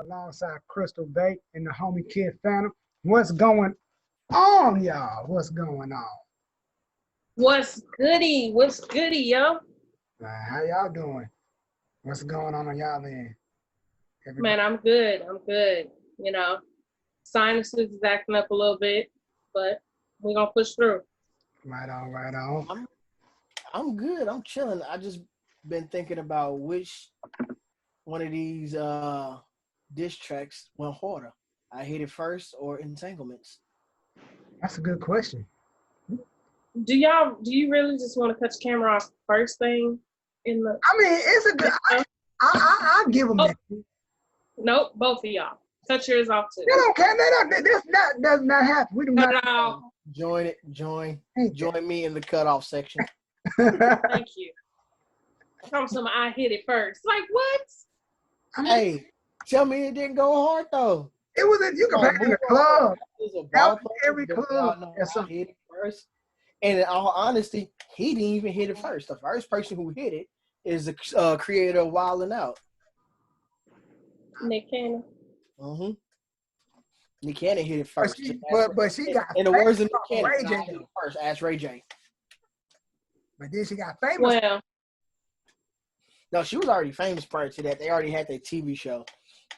alongside Crystal Bay and the homie Kid Phantom. What's going on, y'all? What's going on? What's goody? What's goody, yo? How y'all doing? What's going on y'all end? Man, I'm good. You know, sinuses is acting up a little bit, but we're gonna push through. Right on. I'm good. I'm chilling. I just been thinking about which one of these diss tracks went harder. I Hit It First or Entanglements. That's a good question. Do you really just want to cut your camera off first thing in the? I mean, it's a good. I give them that. Nope, both of y'all. Cut yours off too. They don't care. That does not happen. We do not. No. Join me in the cutoff section. Thank you. Come to I Hit It First. Like what? Hey, tell me it didn't go hard though. It was you can play in the club. That was every club. I hit it first. And in all honesty, he didn't even hit it first. The first person who hit it is the creator of Wildin' Out. Nick Cannon. Mm-hmm. Nick Cannon hit it first. But she got in the words of Nick Cannon, Ray J. hit it first. Ask Ray J. But then she got famous. Well, no, she was already famous prior to that. They already had their TV show.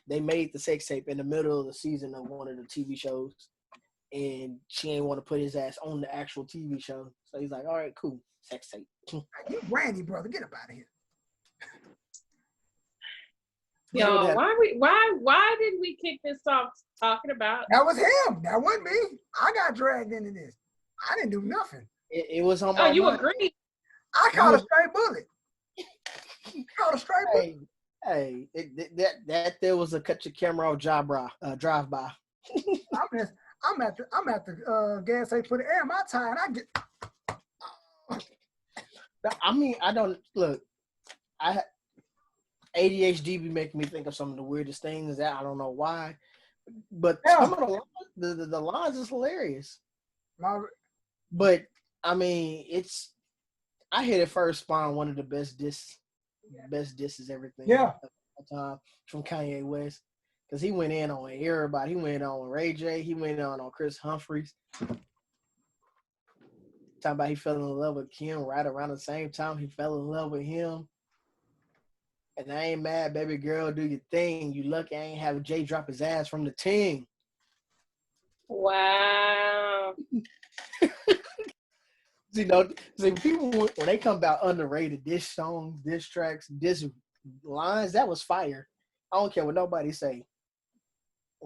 They made the sex tape in the middle of the season of one of the TV shows, and she ain't want to put his ass on the actual TV show. So he's like, all right, cool, sex tape. You Randy, brother, get up out of here. yo, why did we kick this off talking about? That was him. That wasn't me. I got dragged into this. I didn't do nothing. It was on my Oh, you mind. agreed? I caught a straight bullet. Hey, that there was a cut your camera off drive by. I'm at the gas station for the air. My time, I get. I mean, I don't look. ADHD be making me think of some of the weirdest things that I don't know why, but some of the lines is hilarious. But I mean, I Hit It First spawned one of the best disses everything. Yeah. From Kanye West, because he went in on everybody. He went on Ray J. He went on Chris Humphries. Talking about he fell in love with Kim right around the same time he fell in love with him. And I ain't mad, baby girl, do your thing. You lucky I ain't have Jay drop his ass from the team. Wow. See, people, when they come about underrated diss songs, diss tracks, diss lines, that was fire. I don't care what nobody say.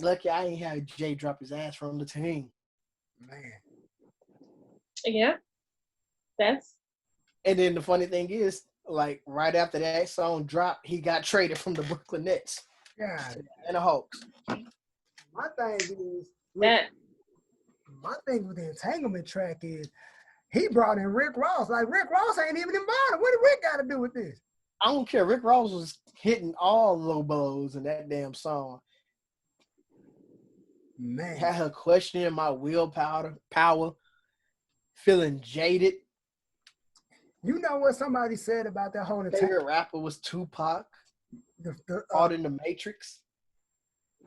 Lucky I ain't have Jay drop his ass from the team. Man. Yeah. And then the funny thing is, like, right after that song dropped, he got traded from the Brooklyn Nets. Yeah. And the Hawks. My thing with the entanglement track is he brought in Rick Ross. Like, Rick Ross ain't even involved. What did Rick got to do with this? I don't care. Rick Ross was hitting all low blows in that damn song. Man. Had her questioning my willpower, feeling jaded. You know what somebody said about that whole entanglement? Favorite rapper was Tupac. Caught in the Matrix.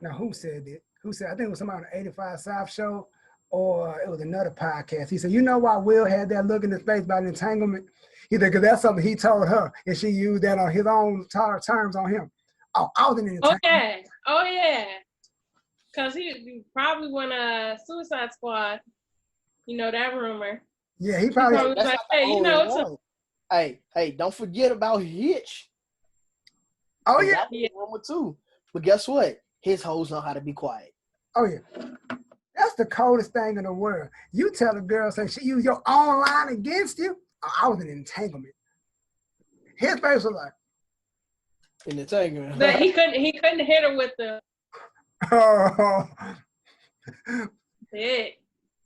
Now, who said it? I think it was somebody on the 85 South show, or it was another podcast. He said, you know why Will had that look in his face about entanglement? He said, because that's something he told her, and she used that on his own terms on him. Oh, I was in an entanglement. Oh, yeah. Because he probably went Suicide Squad. You know that rumor. Yeah, he probably was like, hey, you know. Hey, don't forget about Hitch. Oh, yeah. That was rumor too. But guess what? His hoes know how to be quiet. Oh, yeah. That's the coldest thing in the world. You tell a girl, say she used your own line against you. Oh, I was in an entanglement. His face was like. An entanglement. But he couldn't hit her with the. Oh. Yeah.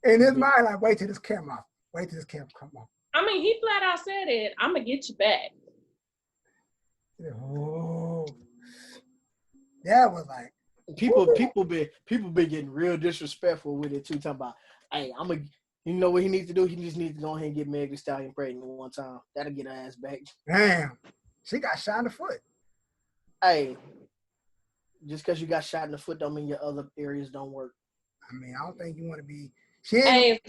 In his mind, like, wait till this camera off. Wait till this camera come on. I mean, he flat out said it. I'm gonna get you back. Oh. That was like. People be getting real disrespectful with it too. Talking about, hey, you know what he needs to do? He just needs to go ahead and get Meg Thee Stallion pregnant one time. That'll get her ass back. Damn, she got shot in the foot. Hey, Just because you got shot in the foot don't mean your other areas don't work. I mean, I don't think you want to be. Hey, as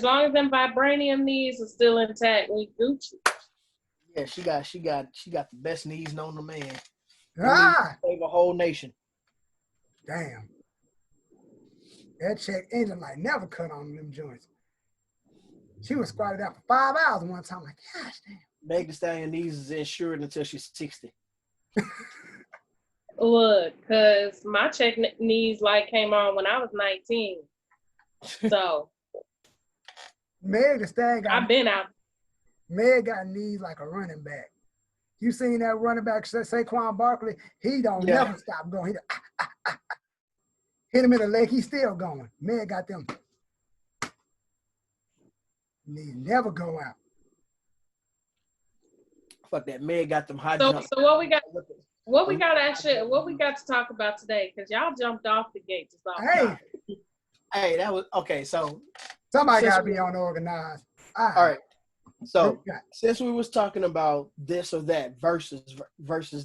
long as them vibranium knees are still intact, we Gucci. Yeah, she got the best knees known to man. Save a whole nation. Damn. That check engine light never cut on them joints. She was squatted out for 5 hours one time. Like, gosh damn. Meg Thee Stallion knees is insured until she's 60. Look, because my check knees light came on when I was 19. So Meg Thee Stallion I've been out. Meg got knees like a running back. You seen that running back, Saquon Barkley? He don't never stop going. Hit him in the leg, he's still going. Meg got them. Knees never go out. Fuck that. Meg got them high So what we got? What we got to talk about today? Because y'all jumped off the gate just off. Hey, that was okay. So somebody got to be unorganized. All right. So since we was talking about this or that versus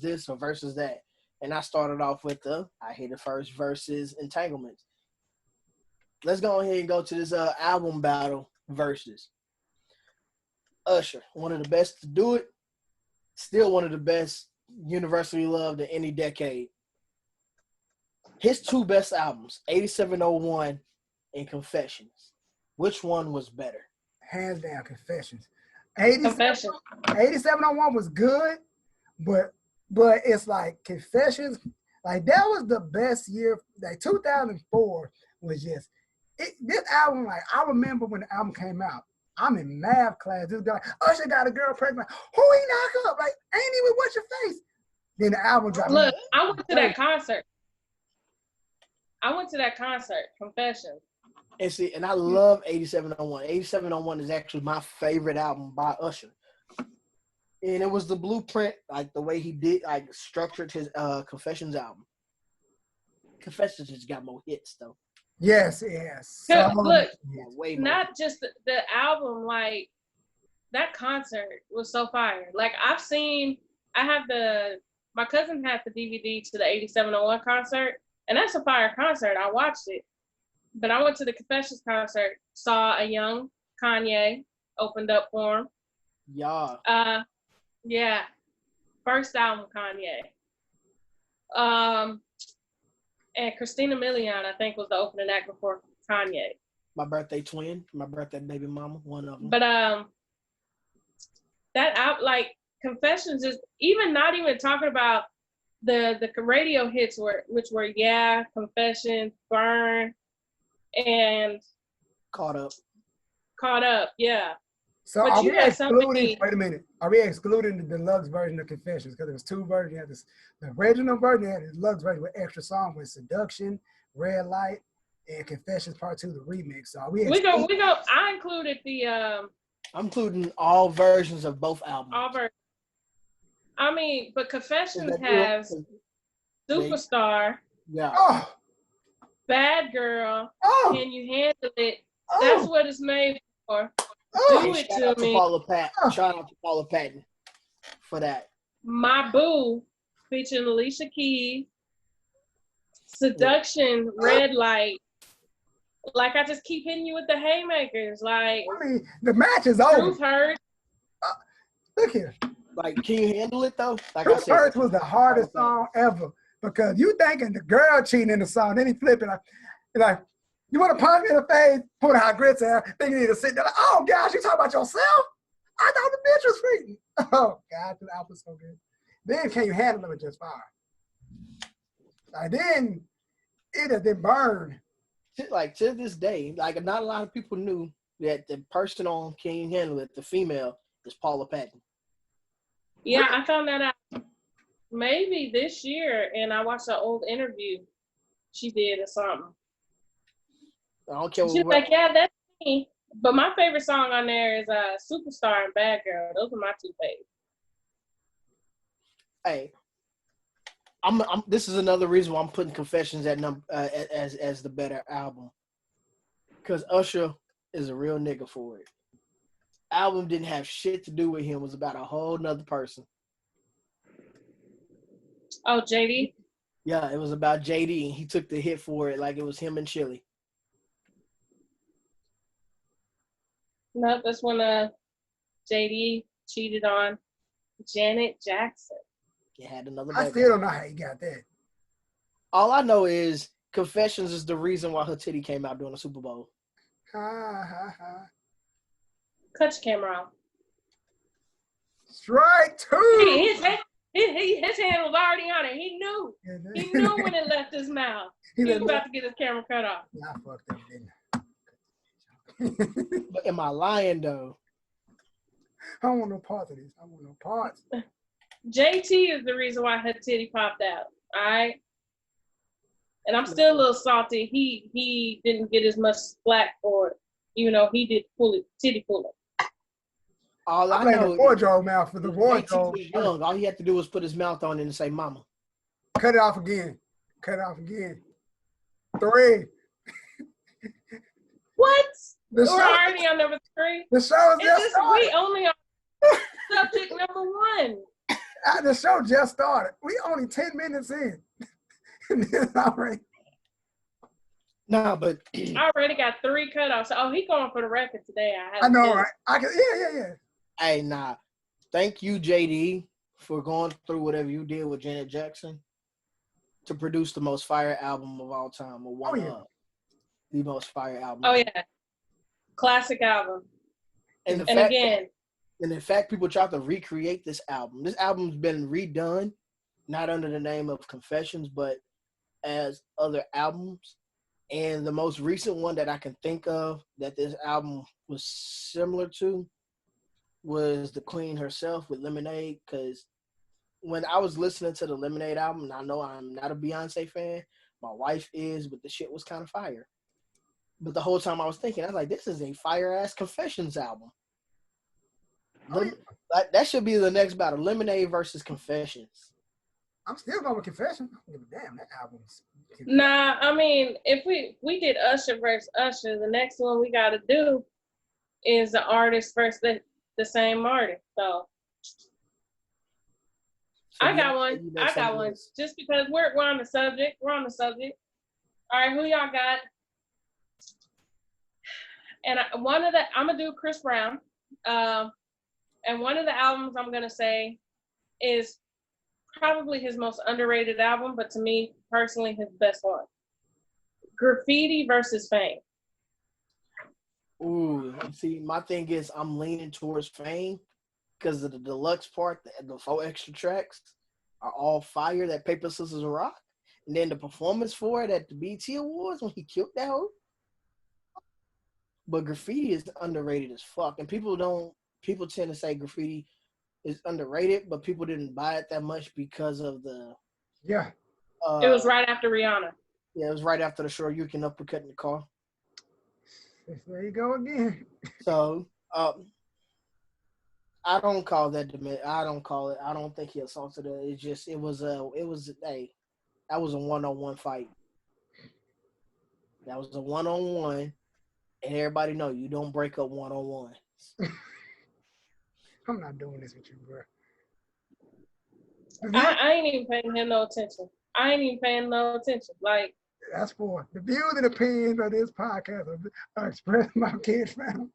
this or versus that, and I started off with I hate it first versus entanglements. Let's go ahead and go to this album battle versus Usher, one of the best to do it, still one of the best universally loved in any decade. His two best albums, 8701 and Confessions. Which one was better? Hands down, Confessions. 8701 was good, but it's like Confessions, like that was the best year. Like 2004 was just this album. Like I remember when the album came out, I'm in math class. This guy, Usher got a girl pregnant. Who he knock up? Like ain't even what's your face? Then the album dropped. Look, I went to that concert. Confessions. And see, and I love 8701. 8701 is actually my favorite album by Usher. And it was the blueprint, like the way he did, like structured his Confessions album. Confessions just got more hits though. Yes. Look, not just the album, like that concert was so fire. Like my cousin had the DVD to the 8701 concert, and that's a fire concert. I watched it. But I went to the Confessions concert, saw a young Kanye, opened up for him. Yeah. First album Kanye. And Christina Milian, I think, was the opening act before Kanye. My birthday twin, my birthday baby mama, one of them. But that out like Confessions is even not even talking about the radio hits which were Confessions, Burn, and Caught Up, yeah. So are we excluding? Wait a minute. Are we excluding the deluxe version of Confessions? Because there was two versions. You had the original version, you had the deluxe version with extra song with Seduction, Red Light, and Confessions Part 2, the remix. So are we? We go. I included the. I'm including all versions of both albums. All versions. I mean, but Confessions has Superstar. Yeah. Oh. Bad Girl. Oh. Can You Handle It? That's what it's made for. Do It To Me. Shout out to Paula Patton for that. My Boo, featuring Alicia Keys. Seduction, Red Light. Like, I just keep hitting you with the haymakers. Like, I mean, the match is over. Truth Hurts. Look here. Like, can you handle it though? Like Truth Hurts was the hardest song ever because you thinking the girl cheating in the song, then he flipping like, you want to punch me in the face, put out grits out, then you need to sit there like, oh gosh, you talking about yourself? I thought the bitch was freaking. Oh God, the album's so good. Then Can You Handle It just fire. Like then it has been burned. Like to this day, like not a lot of people knew that the person on Can You Handle It, the female, is Paula Patton. Yeah, I found that out maybe this year, and I watched an old interview she did or something. I don't care. She's like, yeah, that's me. But my favorite song on there is Superstar and Bad Girl. Those are my two favorites. Hey, I'm this is another reason why I'm putting Confessions at as the better album. Because Usher is a real nigga for it. Album didn't have shit to do with him. It was about a whole nother person. Oh, JD? Yeah, it was about JD, and he took the hit for it like it was him and Chili. No, that's when JD cheated on Janet Jackson. He had another I baby. still don't know how he got that. All I know is Confessions is the reason why her titty came out during the Super Bowl. Ha, ha, ha. Cut your camera off. Strike two. His hand was already on it. He knew. He knew when it left his mouth. He was about to get his camera cut off. I fucked up, didn't I? But am I lying, though? I don't want no parts of this. I want no parts. JT is the reason why her titty popped out. All right. And I'm still a little salty. He didn't get as much slack for it, even though he did titty pulling. All I blame know the wardrobe mouth for the JT wardrobe. was young. All he had to do was put his mouth on it and say, "Mama." Cut it off again. Cut it off again. 3. What? The We're show, already on number 3. the show It's just just started. we only on subject number 1. The show just started. We only 10 minutes in. And it's already. Nah, but I already got 3 cutoffs. Oh, he going for the record today. I know, right? I can. Yeah. hey, nah. Thank you, JD, for going through whatever you did with Janet Jackson to produce the most fire album of all time, or one of the most fire album. Oh yeah, classic album. And in fact, people tried to recreate this album. This album's been redone, not under the name of Confessions, but as other albums. And the most recent one that I can think of that this album was similar to was the Queen herself with Lemonade. Because when I was listening to the Lemonade album, and I know I'm not a Beyonce fan, my wife is, but the shit was kind of fire. But the whole time I was thinking, I was like, this is a fire-ass Confessions album. That should be the next battle, Lemonade versus Confessions. I'm still going with Confession. I don't give a damn. That album's. Nah, I mean, if we did Usher versus Usher, the next one we got to do is the artist versus the same artist. So I got one. Just because we're on the subject. We're on the subject. All right, who y'all got? And I'm gonna do Chris Brown. And one of the albums I'm gonna say is probably his most underrated album, but to me personally, his best one. Graffiti versus Fame. Ooh, see, my thing is I'm leaning towards Fame because of the deluxe part. The 4 extra tracks are all fire. That Paper, Scissors, Rock, and then the performance for it at the BET Awards when he killed that hoe. But Graffiti is underrated as fuck, and people tend to say Graffiti is underrated, but people didn't buy it that much because of the. Yeah. It was right after Rihanna. Yeah, it was right after the Sure You Can uppercut in the car. There you go again. So, I don't call that I don't call it. I don't think he assaulted her. That was a one-on-one fight. That was a one-on-one, and everybody know you don't break up one-on-ones. I'm not doing this with you, bro. I ain't even paying him no attention. Like, that's for the views and opinions of this podcast are expressed by Kid Phantom.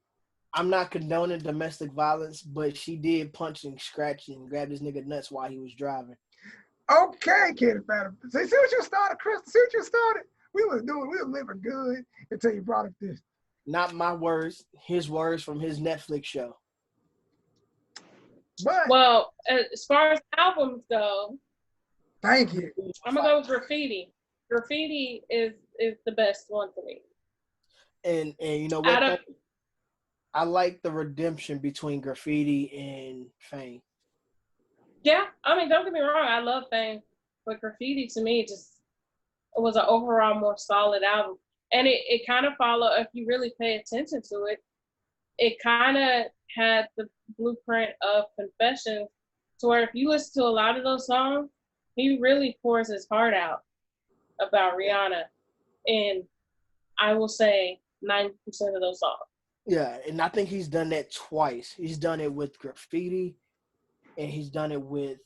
I'm not condoning domestic violence, but she did punch and scratch and grab this nigga nuts while he was driving. Okay, Kid Phantom. See what you started, Chris? See what you started? We were living good until you brought up this. Not my words, his words from his Netflix show. But well, as far as albums go, thank you. I'm gonna go with Graffiti. Graffiti is the best one for me. And you know what? I like the redemption between Graffiti and Fame. Yeah, I mean, don't get me wrong, I love Fame, but Graffiti to me it was an overall more solid album, and it kind of followed. If you really pay attention to it, it kind of had the blueprint of Confessions, to where if you listen to a lot of those songs, he really pours his heart out about Rihanna, and I will say 90% of those songs. Yeah, and I think he's done that twice. He's done it with Graffiti, and he's done it with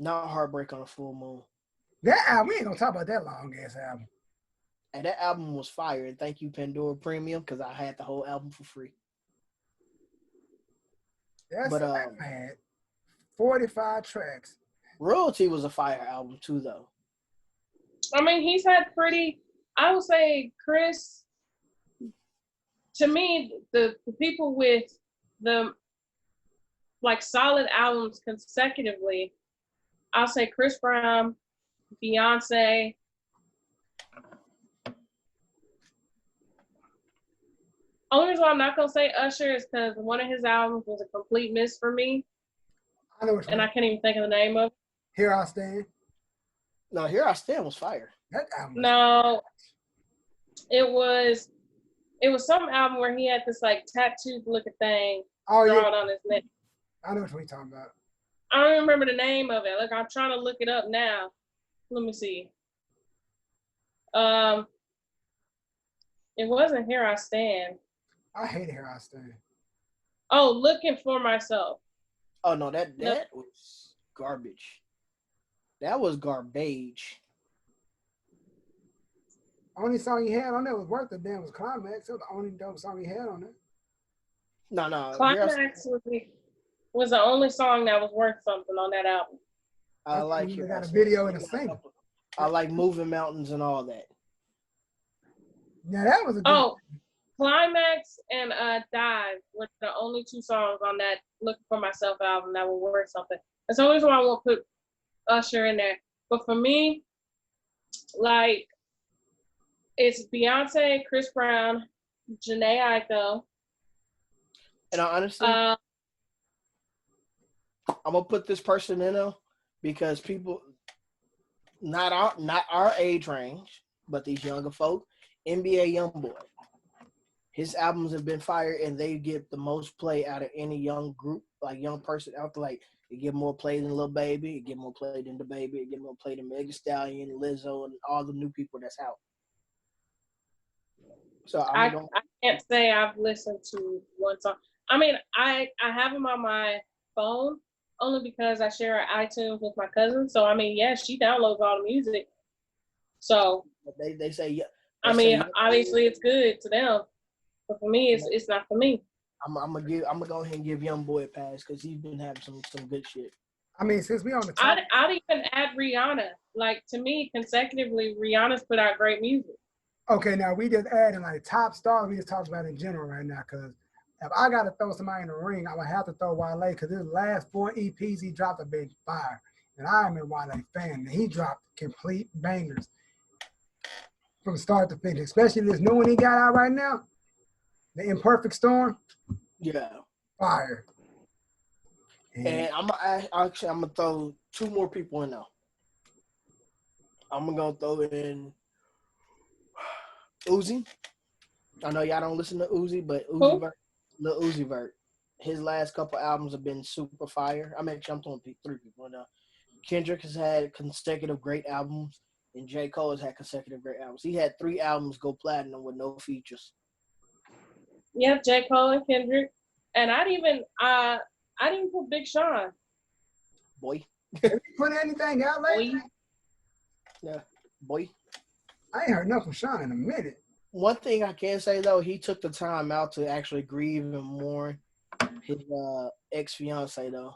Not Heartbreak on a Full Moon. That album, we ain't gonna talk about that long ass album. And that album was fire. And thank you, Pandora Premium, because I had the whole album for free. That's had 45 tracks. Royalty was a fire album too, though. I mean, he's had I would say Chris, to me, the people with the like solid albums consecutively, I'll say Chris Brown, Beyonce. Only reason why I'm not gonna say Usher is because one of his albums was a complete miss for me. I know which one. I can't even think of the name of it. Here I Stand. No, Here I Stand was fire. That album. No, it was some album where he had this like tattooed looking thing drawn on his neck. I know what you're talking about. I don't remember the name of it. Look, I'm trying to look it up now. Let me see. It wasn't Here I Stand. I hate Here I Stand. Oh, Looking for Myself. Oh no, that was garbage. That was garbage. Only song he had on there was Worth It Damn was Climax. It was the only dope song he had on there. No. Climax was the only song that was worth something on that album. I like it. Got a video and a single. I like Moving Mountains and all that. Yeah, that was a good Climax and Dive were the only two songs on that Looking for Myself album that were worth something. That's the only reason why I won't put Usher in there. But for me, like, it's Beyonce, Chris Brown, Jhené Aiko. And honestly, I'm gonna put this person in there because people, not our age range, but these younger folk, NBA YoungBoy. His albums have been fire, and they get the most play out of any young group, like young person out there. Like, it get more play than Lil Baby, it get more play than DaBaby, it get more play than Megan Thee Stallion, Lizzo, and all the new people that's out. So I can't say I've listened to one song. I mean, I have them on my phone only because I share iTunes with my cousin. So I mean, yeah, she downloads all the music. So they say yeah. I mean, obviously it's good to them, but for me, it's not for me. I'm gonna go ahead and give YoungBoy a pass because he's been having some good shit. I mean, since we on the top, I'd even add Rihanna. Like, to me, consecutively, Rihanna's put out great music. Okay, now we just adding like top stars. We just talked about in general right now, because if I got to throw somebody in the ring, I'm gonna have to throw Wale, because his last 4 EPs he dropped have been fire, and I am a Wale fan. And he dropped complete bangers from start to finish, especially this new one he got out right now, The Imperfect Storm. Yeah, fire. And I'm gonna throw 2 more people in there. I'm gonna throw in Uzi. I know y'all don't listen to Uzi, but Lil Uzi Vert. His last couple albums have been super fire. I'm throwing 3 people in there. Kendrick has had consecutive great albums, and J. Cole has had consecutive great albums. He had 3 albums go platinum with no features. Yep, J. Cole and Kendrick. And I'd even put Big Sean. Boy. Have you put anything out lately? Yeah, boy. I ain't heard nothing from Sean in a minute. One thing I can say, though, he took the time out to actually grieve and mourn his ex-fiance, though.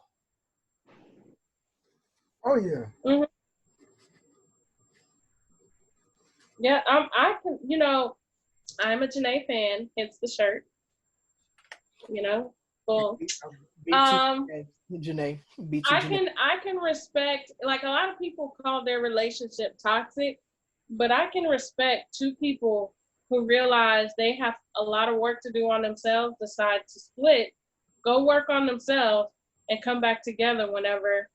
Oh, yeah. Mm-hmm. Yeah, I'm a Jhené fan, hence the shirt. Well, Jhené, I can respect, like, a lot of people call their relationship toxic, but I can respect 2 people who realize they have a lot of work to do on themselves, decide to split, go work on themselves, and come back together whenever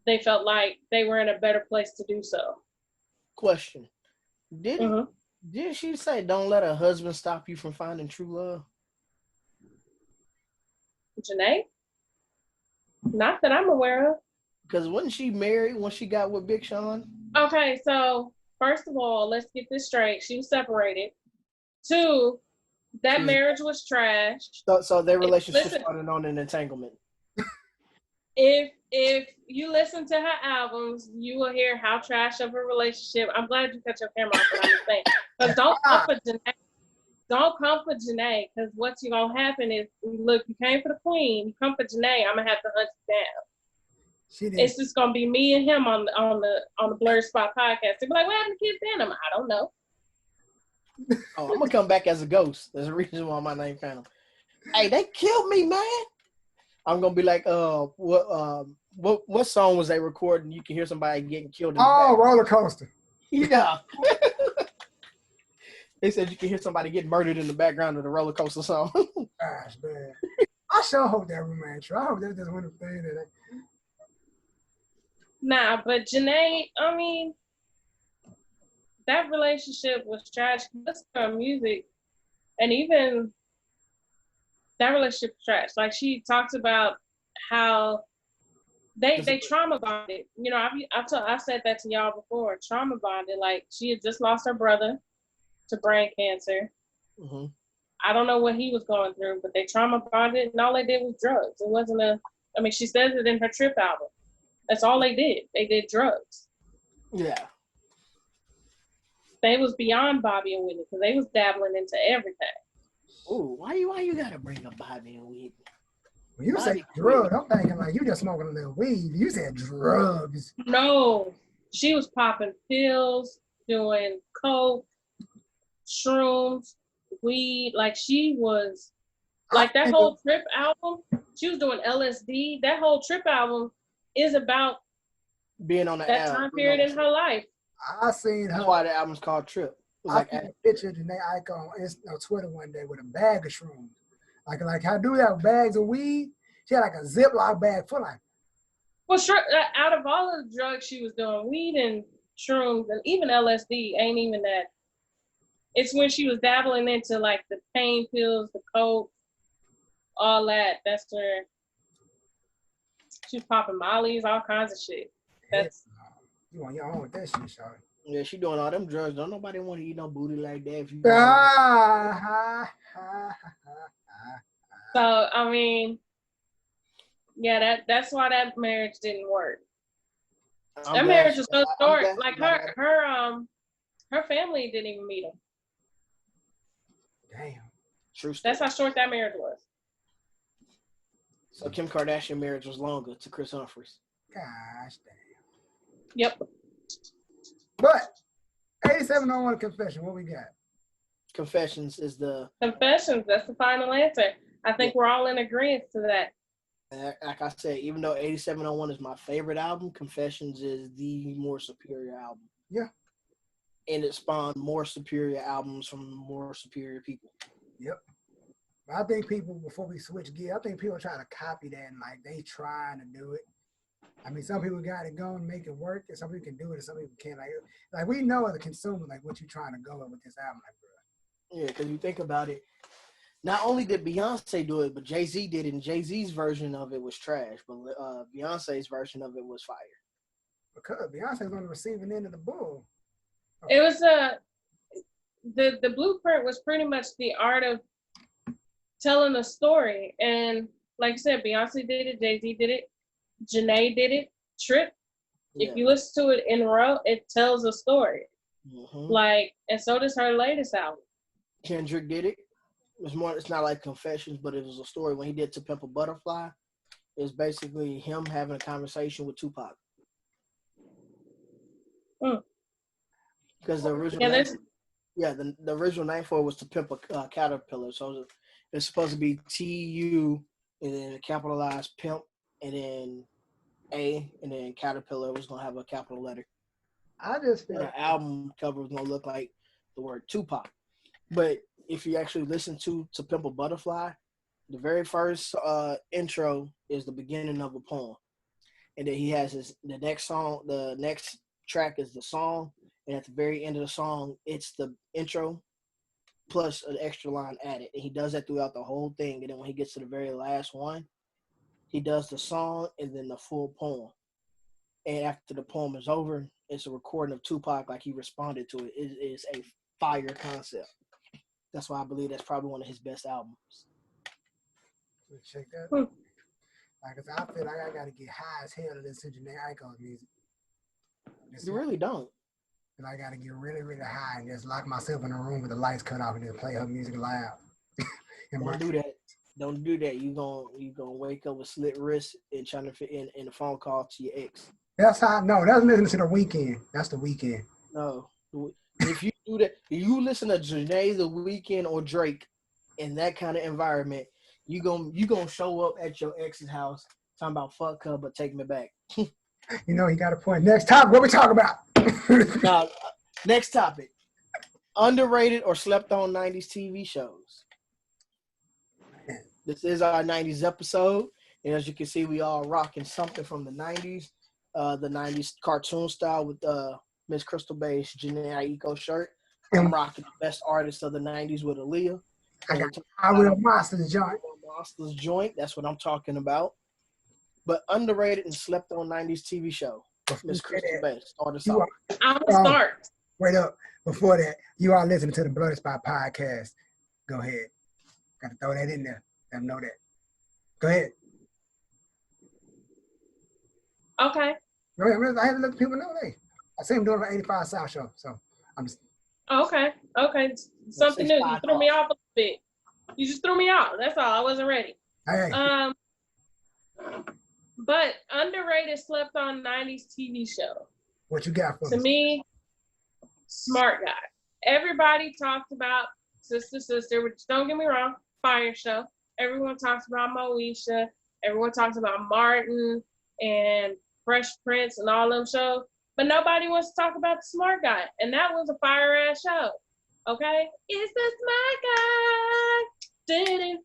they felt like they were in a better place to do so. Question. Did she say don't let a husband stop you from finding true love? Jhené? Not that I'm aware of. Because wasn't she married when she got with Big Sean? Okay, so first of all, let's get this straight. She was separated. 2, that marriage was trash. So their relationship started on an entanglement. If if you listen to her albums, you will hear how trash of a relationship. I'm glad you cut your camera off, but I'm just saying. Because don't come for Janae. Don't come for Janae, because what's going to happen is, look, you came for the queen. You come for Janae, I'm going to have to hunt you down. It's just going to be me and him on the Blerdspot podcast. They'll be like, what happened to Kid Phantom? I don't know. Oh, I'm going to come back as a ghost. There's a reason why my name Phantom. Hey, they killed me, man. I'm going to be like, what song was they recording? You can hear somebody getting killed in the back. Roller Coaster. Yeah. They said you can hear somebody get murdered in the background of the roller coaster song. Gosh, man. I sure hope that remain true. I hope that just one of the things that Nah, but Janae, I mean, that relationship was trash. Listen to her music, and even that relationship was trash. Like, she talks about how they trauma bonded. You know, I said that to y'all before. Trauma bonded. Like, she had just lost her brother to brain cancer. Mm-hmm. I don't know what he was going through, but they trauma bonded, and all they did was drugs. It wasn't she says it in her Trip album. That's all they did. They did drugs. Yeah. They was beyond Bobby and Whitney because they was dabbling into everything. Ooh, why you gotta bring up Bobby and Whitney? When you say drugs, I'm thinking like you just smoking a little weed. You said drugs. No, she was popping pills, doing coke, shrooms, weed. Like, she was, like, that whole Trip album, she was doing LSD. That whole Trip album is about being on that time period in her life. I seen her. That's why the album's called Trip. I seen a picture of Janae Eich on Twitter one day with a bag of shrooms. Like how do we have bags of weed? She had like a Ziploc bag full of. Well, sure. Out of all of the drugs she was doing, weed and shrooms and even LSD ain't even that. It's when she was dabbling into like the pain pills, the coke, all that. That's where she was popping mollies, all kinds of shit. That's you on your own with that shit, Shawty. Yeah, she doing all them drugs. Don't nobody want to eat no booty like that. If you So, I mean, yeah, that's why that marriage didn't work. That marriage was so short. Like her family didn't even meet him. Damn. True story. That's how short that marriage was. So Kim Kardashian marriage was longer to Chris Humphries. Gosh damn. Yep. But 8701 confession, what we got? Confessions is the Confessions. That's the final answer. I think we're all in agreement to that. Like I said, even though 8701 is my favorite album, Confessions is the more superior album. Yeah. And it spawned more superior albums from more superior people. Yep. I think people, before we switch gear, I think people try to copy that and like they trying to do it. I mean, some people got it going, make it work, and some people can do it, and some people can't. Like we know as a consumer, like what you trying to go with this album, like, bro. Yeah, because you think about it, not only did Beyonce do it, but Jay-Z did it, and Jay-Z's version of it was trash, but Beyonce's version of it was fire. Because Beyonce's on the receiving end of the bull. Okay. It was the blueprint was pretty much the art of telling a story, and like I said, Beyonce did it, Jay-Z did it, Janae did it, Trip. Yeah. If you listen to it in a row, it tells a story. Mm-hmm. Like, and so does her latest album. Kendrick did it. It's not like Confessions, but it was a story when he did To Pimp a Butterfly. It's basically him having a conversation with Tupac. Because the original the original name for it was To Pimp a Caterpillar. So it's supposed to be T-U and then a capitalized pimp and then A and then Caterpillar was gonna have a capital letter. I just feel the album cover was gonna look like the word Tupac. But if you actually listen to Pimp a Butterfly, the very first intro is the beginning of a poem. And then he has the next track is the song, and at the very end of the song, it's the intro plus an extra line added. And he does that throughout the whole thing. And then when he gets to the very last one, he does the song and then the full poem. And after the poem is over, it's a recording of Tupac like he responded to it. It is a fire concept. That's why I believe that's probably one of his best albums. Check that. Like I said, I feel like I gotta get high as hell to listen to Janae Aiko's music. You really don't. And I gotta get really, really high and just lock myself in a room with the lights cut off and then play her music loud. Don't do that. Don't do that. You gonna wake up with slit wrists and trying to fit in a phone call to your ex. That's how. No, that's listening to The Weeknd. That's The Weeknd. No, if you do that, if you listen to Janae, The Weeknd, or Drake in that kind of environment, you gonna show up at your ex's house talking about fuck her, but take me back. You know, he got a point. Next topic. What we talk about? Now, next topic: underrated or slept on '90s TV shows. This is our 90s episode, and as you can see, we all rocking something from the 90s, the 90s cartoon style with Miss Crystalbae's Janae shirt. I'm rocking the best artist of the 90s with Aaliyah. I got I Will Monsters joint. Monsters joint. That's what I'm talking about. But underrated and slept on 90s TV show. Miss Crystalbae. Start us off. I'm gonna start. Wait up. Before that, you are listening to the Blerdspot Podcast. Go ahead. Got to throw that in there. Let them know that. Go ahead. Okay. Go ahead. I have to let the people know. Hey, I see him doing an 85 South show, so I'm just. Okay. Something new. You threw me off a bit. You just threw me off. That's all. I wasn't ready. Hey. But underrated slept on 90s TV show. What you got for To me, Smart Guy. Everybody talked about Sister, which don't get me wrong, fire show. Everyone talks about Moesha. Everyone talks about Martin and Fresh Prince and all them shows. But nobody wants to talk about the Smart Guy. And that was a fire ass show. Okay? It's the Smart Guy.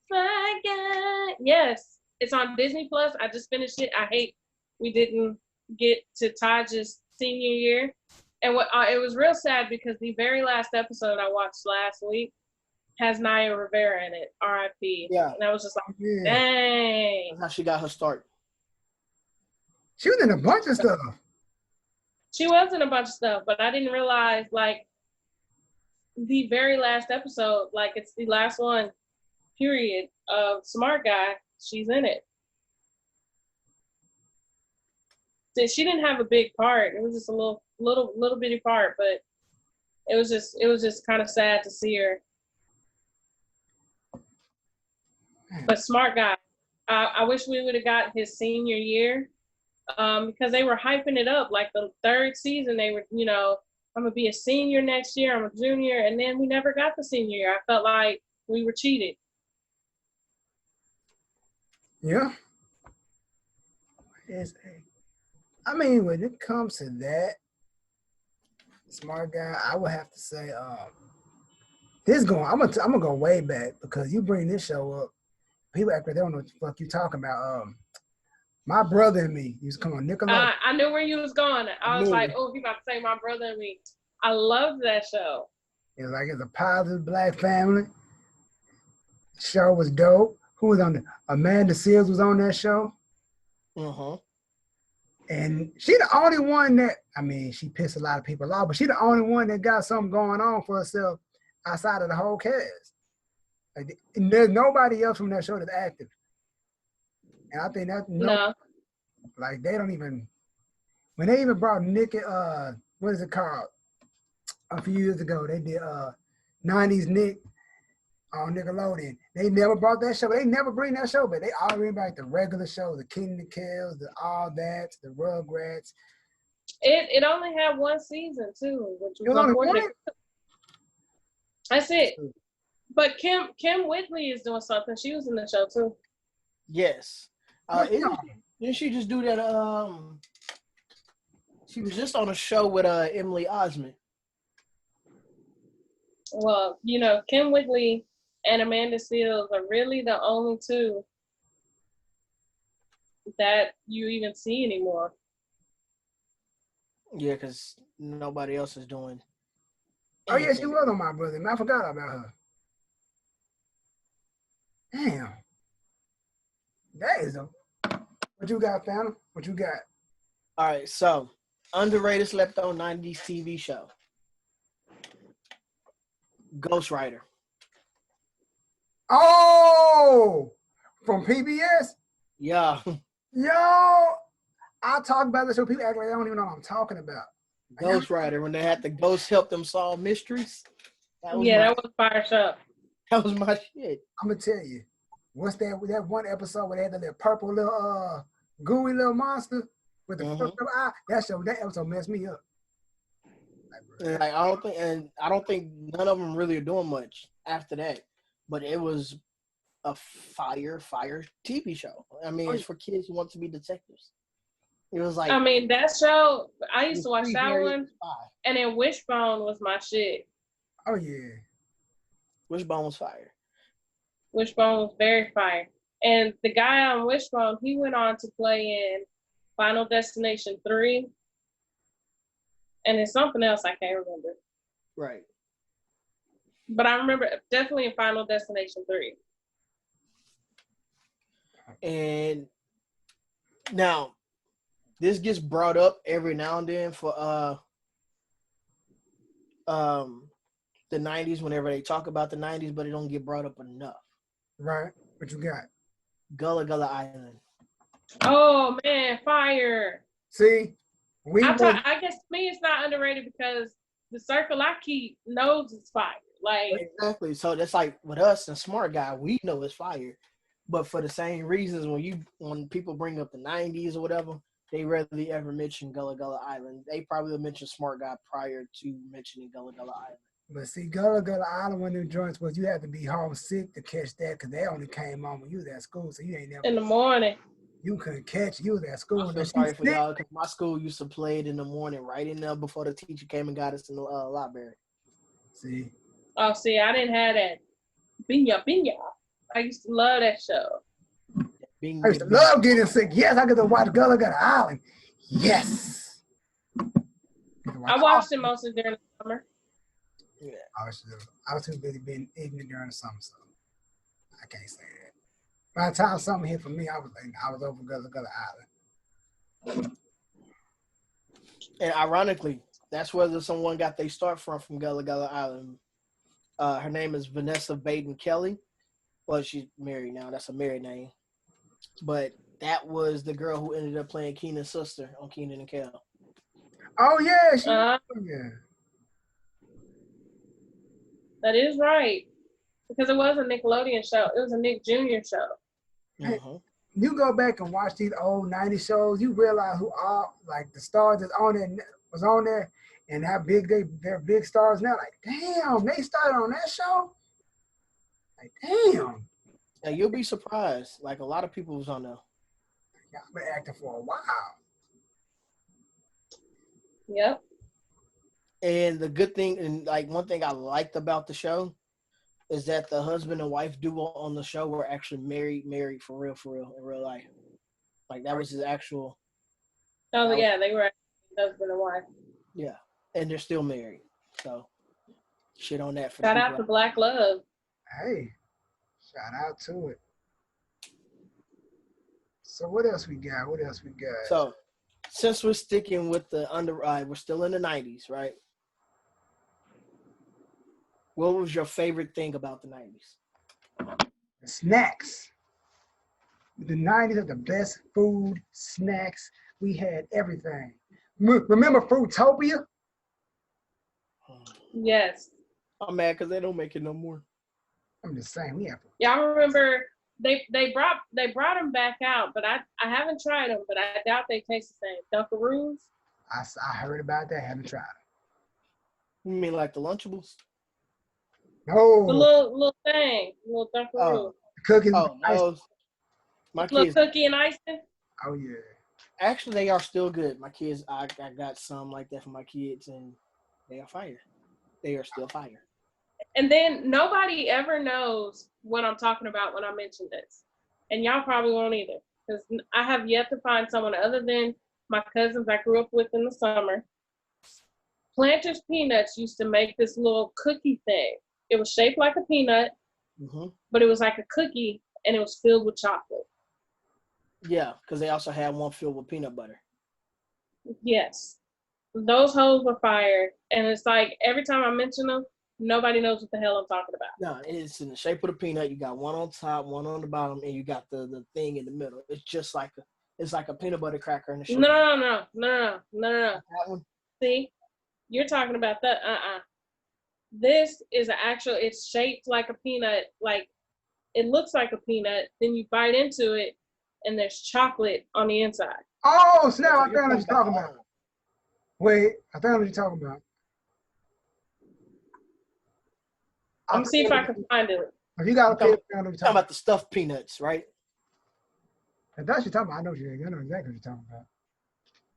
Smart Guy. Yes. It's on Disney Plus. I just finished it. I hate we didn't get to Taj's senior year. And it was real sad because the very last episode I watched last week has Naya Rivera in it, R.I.P. Yeah. And I was just like, dang. That's how she got her start. She was in a bunch of stuff. She was in a bunch of stuff, but I didn't realize, like, the very last episode, like, it's the last one, period, of Smart Guy, she's in it. She didn't have a big part. It was just a little bitty part, but it was just kind of sad to see her. But Smart Guy, I wish we would have got his senior year, because they were hyping it up. Like the third season, they were, I'm gonna be a senior next year. I'm a junior, and then we never got the senior year. I felt like we were cheated. Yeah. I mean, when it comes to that, Smart Guy, I would have to say, I'm gonna go way back because you bring this show up. People act like they don't know what the fuck you talking about. My Brother and Me used to come on Nickelodeon. I knew where you was going. I was like, oh, you about to say My Brother and Me. I loved that show. It's a positive black family. The show was dope. Who was on it? Amanda Seals was on that show. Uh-huh. And she the only one that, she pissed a lot of people off, but she the only one that got something going on for herself outside of the whole cast. Like, and there's nobody else from that show that's active. And I think that's no. Like, they don't even, when they even brought Nick, what is it called? A few years ago, they did 90s Nick on Nickelodeon. They never brought that show. They never bring that show, but they all bring back the regular show, the King of Kills, the All That, the Rugrats. It only had one season too, which was only unfortunate. That's it. But Kim Whitley is doing something. She was in the show too. Yes. Didn't she just do that? She was just on a show with Emily Osment. Well, Kim Whitley and Amanda Seals are really the only two that you even see anymore. Yeah, because nobody else is doing anything. Oh, yeah, she was on My Brother. I forgot about her. Damn. That is what you got, Phantom? What you got? All right, so underrated slept on 90s TV show. Ghost Rider. Oh, From PBS? Yeah. Yo, I talk about this so people act like they don't even know what I'm talking about. Ghost Rider, when they had the ghosts help them solve mysteries. That was fire show. That was my shit. I'm gonna tell you, what's that one episode where they had the little purple little gooey little monster with the fucked up eye? That episode messed me up. And I don't think none of them really are doing much after that. But it was a fire TV show. I mean, it's for kids who want to be detectives. It was like, I mean, that show, I used to watch that one, and then Wishbone was my shit. Oh yeah. Wishbone was fire. Wishbone was very fire. And the guy on Wishbone, he went on to play in Final Destination 3. And it's something else I can't remember. Right. But I remember definitely in Final Destination 3. And now, this gets brought up every now and then for the 90s whenever they talk about the 90s, but it don't get brought up enough. Right. What you got? Gullah Gullah Island. Oh, man, fire. See? I guess to me it's not underrated because the circle I keep knows it's fire. Like exactly. So that's like with us and Smart Guy, we know it's fire. But for the same reasons when people bring up the 90s or whatever, they rarely ever mention Gullah Gullah Island. They probably will mention Smart Guy prior to mentioning Gullah Gullah Island. But see, Gullah Gullah Island, one of them joints was you had to be homesick to catch that because they only came on when you was at school, so you ain't never in the morning. You couldn't catch. You was at school. I feel sorry for y'all because my school used to play it in the morning, right in there before the teacher came and got us in the library. See? Oh, see, I didn't have that. Binya. I used to love that show. I used to love getting sick. Yes, I get to watch Gullah Gullah Island. Yes. I watched it mostly during the summer. Yeah. I was too busy being ignorant during the summer, so I can't say that. By the time something hit for me, I was over Gullah Gullah Island. And ironically, that's where someone got their start from Gullah Gullah Island. Her name is Vanessa Baden Kelly. Well, she's married now. That's a married name. But that was the girl who ended up playing Keenan's sister on Keenan and Kel. Oh, yeah. Yeah. That is right. Because it was a Nickelodeon show. It was a Nick Jr. show. Hey, you go back and watch these old 90s shows, you realize who all, like, the stars that's on there, was on there, and how big they're big stars now. Like, damn, they started on that show? Like, damn. And you'll be surprised. Like, a lot of people was on there. Yeah, I've been acting for a while. Yep. And the good thing, and like one thing I liked about the show is that the husband and wife duo on the show were actually married for real, in real life. Like that was his actual. Oh yeah, they were husband and wife. Yeah, and they're still married. So, shit on that. Shout out to Black Love. Hey, shout out to it. So what else we got? So, since we're sticking with the we're still in the 90s, right? What was your favorite thing about the 90s? The snacks. The 90s are the best food, snacks. We had everything. Remember Fruitopia? Yes. I'm mad because they don't make it no more. I'm just saying, we have. Y'all remember they brought them back out, but I haven't tried them, but I doubt they taste the same. Dunkaroos? I heard about that. Haven't tried them. You mean like the Lunchables? No. The little thing, little Dunkaroo. Oh, cookies. Oh, those. My little kids. Cookie and icing. Oh yeah. Actually, they are still good. My kids, I got some like that for my kids, and they are fire. They are still fire. And then nobody ever knows what I'm talking about when I mention this. And y'all probably won't either. Because I have yet to find someone other than my cousins I grew up with in the summer. Planters Peanuts used to make this little cookie thing. It was shaped like a peanut, but it was like a cookie, and it was filled with chocolate. Yeah, because they also had one filled with peanut butter. Yes. Those hoes were fired. And it's like every time I mention them, Nobody knows what the hell I'm talking about. No, it's in the shape of the peanut. You got one on top, one on the bottom, and you got the thing in the middle. It's just like a peanut butter cracker in the shape. No. That one? See, you're talking about that. This is it's shaped like a peanut, like it looks like a peanut, then you bite into it and there's chocolate on the inside. Oh, snap, I think I know what you're talking about. Wait, I think I know what you're talking about. I'm gonna see if I can find it. If you got a picture, I know what you're talking about the stuffed peanuts, right? If that's what you're talking about, I know exactly what you're talking about.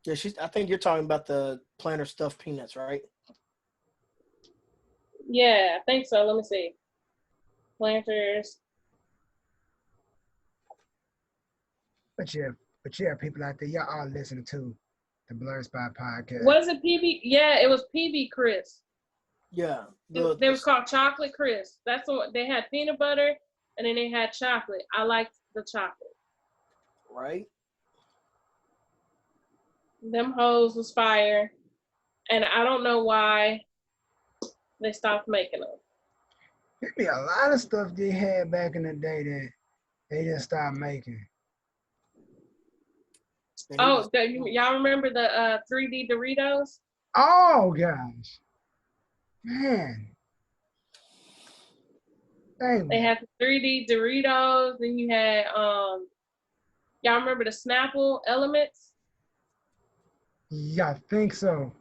Yeah, I think you're talking about the planter stuffed peanuts, right? Yeah, I think so. Let me see. Planters. But yeah, people out there, y'all all listening to the Blerdspot Podcast. Was it PB? Yeah, it was PB Crisp. Yeah. They was called Chocolate Crisp. That's the one. They had peanut butter and then they had chocolate. I liked the chocolate. Right. Them hoes was fire. And I don't know why they stopped making them. There'd be a lot of stuff they had back in the day that they just stopped making. Oh, y'all remember the 3D Doritos? Oh, gosh. Man. Dang. They had the 3D Doritos. Then you had, y'all remember the Snapple Elements? Yeah, I think so.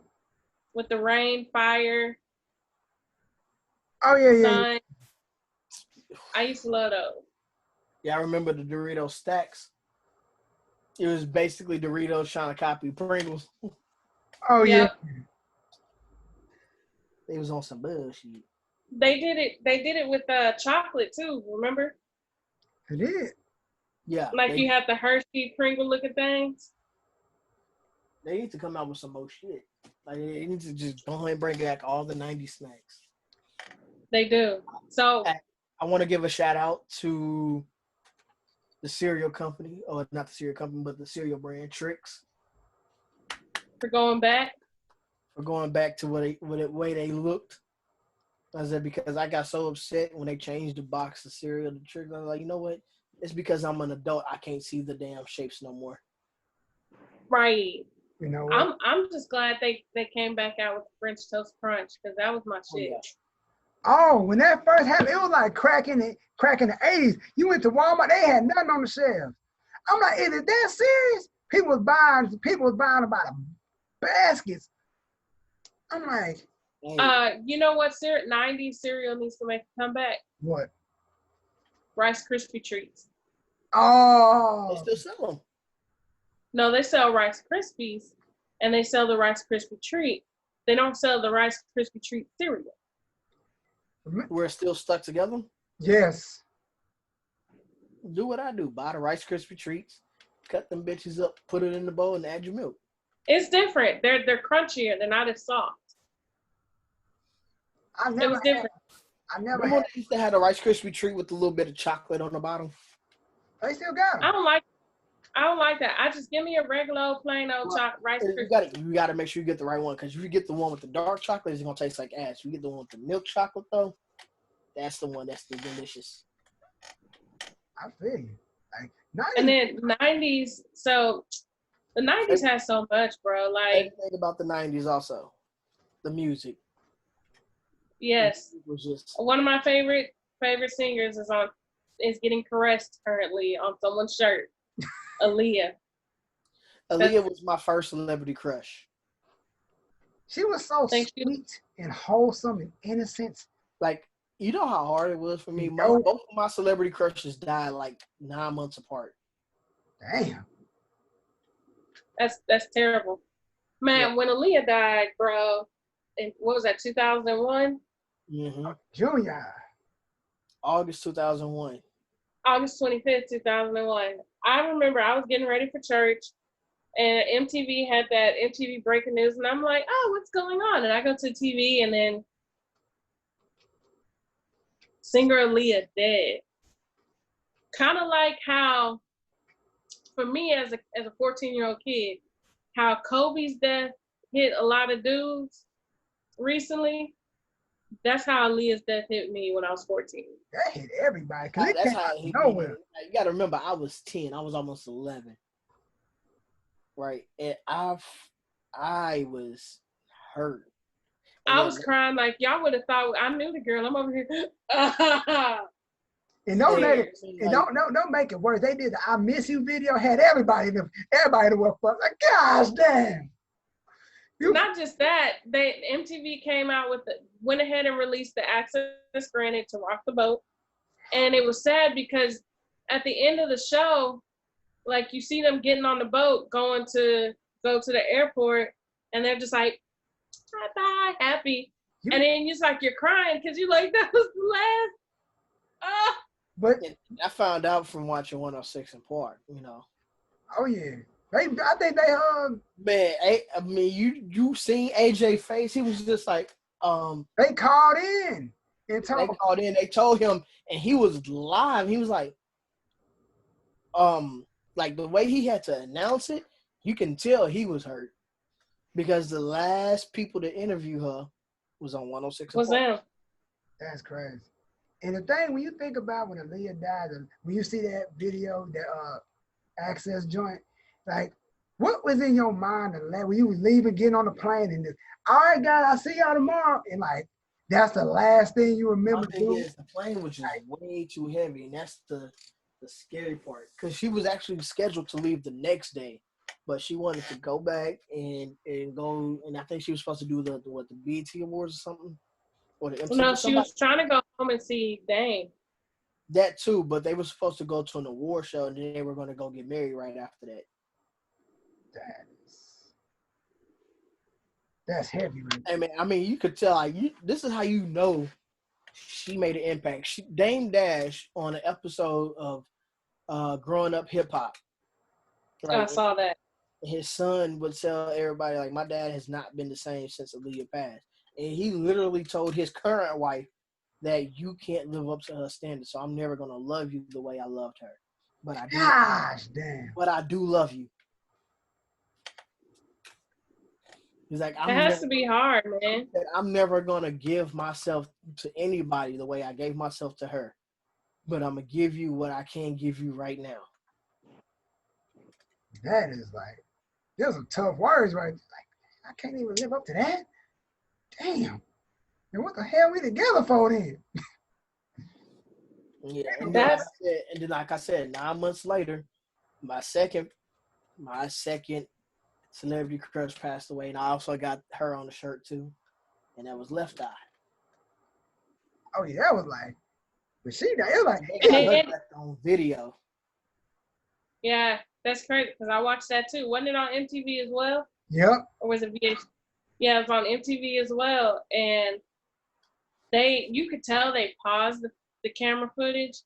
With the rain, fire. Oh, yeah. I used to love those. Yeah, I remember the Dorito stacks. It was basically Doritos trying to copy Pringles. Oh, yeah. They was on some bullshit. They did it with chocolate too, remember? They did? Yeah. Like you had the Hershey Pringle looking things. They need to come out with some more shit. Like they need to just go ahead and bring back all the 90s snacks. They do. So I want to give a shout out to the cereal company, or not the cereal company, but the cereal brand Trix. For going back to the way they looked. I said, because I got so upset when they changed the box of cereal to Trix. I was like, you know what? It's because I'm an adult. I can't see the damn shapes no more. Right. You know what? I'm just glad they came back out with the French Toast Crunch because that was my shit. Oh, when that first happened, it was like cracking the 80s. You went to Walmart, they had nothing on the shelf. I'm like, is it that serious? People was buying about baskets. I'm like, you know what 90s cereal needs to make a comeback? What? Rice Krispie Treats. Oh. They still sell them. No, they sell Rice Krispies and they sell the Rice Krispie Treat. They don't sell the Rice Krispie Treat cereal. We're still stuck together? Yes. Do what I do. Buy the Rice Krispie Treats, cut them bitches up, put it in the bowl, and add your milk. It's different. They're crunchier. They're not as soft. It was different. Remember they used to have a Rice Krispie Treat with a little bit of chocolate on the bottom? They still got them. I don't like that. I just give me a regular old plain old Rice Krispie. You got to make sure you get the right one, because if you get the one with the dark chocolate, it's gonna taste like ass. You get the one with the milk chocolate though, that's the one that's delicious. I feel you. Like 90s. And then 90s. So the 90s has so much, bro. Like think about the 90s also, the music. Yes, it was just one of my favorite singers is getting caressed currently on someone's shirt. Aaliyah. Aaliyah was my first celebrity crush. She was so sweet and wholesome and innocent. Like, you know how hard it was for me? Both of my celebrity crushes died like 9 months apart. Damn. That's terrible. Man, when Aaliyah died, bro, and what was that, 2001? Mm-hmm. Junior. August 2001. August 25th, 2001. I remember I was getting ready for church and MTV had that MTV breaking news and I'm like, oh, what's going on? And I go to TV and then singer Aaliyah dead. Kind of like how, for me as a 14-year-old kid, how Kobe's death hit a lot of dudes recently. That's how Aaliyah's death hit me when I was 14. That hit everybody. Cause it That's came how out it hit of me. nowhere. You got to remember, I was 10. I was almost 11. Right, and I was hurt. And I was crying like y'all would have thought I knew the girl. I'm over here. And don't make it worse. They did the "I Miss You" video. Had everybody to work for. Like, gosh damn. Not just that, MTV came out went ahead and released the access granted to Rock the Boat, and it was sad because at the end of the show, like you see them getting on the boat going to go to the airport, and they're just like, bye, happy, and then you're crying because you're like, that was the last. But I found out from watching 106 in Park, Oh yeah, I think they Man, I mean, you seen AJ face? He was just like, They called in and told. They called in. They told him, and he was live. He was like the way he had to announce it, you can tell he was hurt because the last people to interview her was on 106. Was them? That's crazy. And the thing, when you think about when Aaliyah died, when you see that video, that access joint, like, what was in your mind when you was leaving, getting on the plane, and all right, guys, I'll see y'all tomorrow, and like, that's the last thing you remember doing? The plane was just way too heavy, and that's the scary part. Because she was actually scheduled to leave the next day, but she wanted to go back and go, and I think she was supposed to do the BET Awards or something. Or the MTV. No, she was trying to go home and see Dane. That too, but they were supposed to go to an award show, and then they were going to go get married right after that. That's heavy, right? Hey, I mean, you could tell. Like, this is how you know she made an impact. Dame Dash on an episode of Growing Up Hip Hop. I saw that. His son would tell everybody, like, my dad has not been the same since Aaliyah passed. And he literally told his current wife that you can't live up to her standards, so I'm never going to love you the way I loved her. But I do. Gosh, damn. But I do love you. He's like, it has to be hard, man. I'm never going to give myself to anybody the way I gave myself to her. But I'm going to give you what I can give you right now. That is like, those are tough words, right? Like, I can't even live up to that. Damn. And what the hell we together for then? Yeah, and then, like I said, 9 months later, my second celebrity crush passed away, and I also got her on the shirt too, and that was Left Eye. Oh yeah, that was like, but she, it was like on video. Yeah, that's crazy because I watched that too. Wasn't it on MTV as well? Yep. Or was it VH? Yeah, it was on MTV as well, and you could tell they paused the camera footage,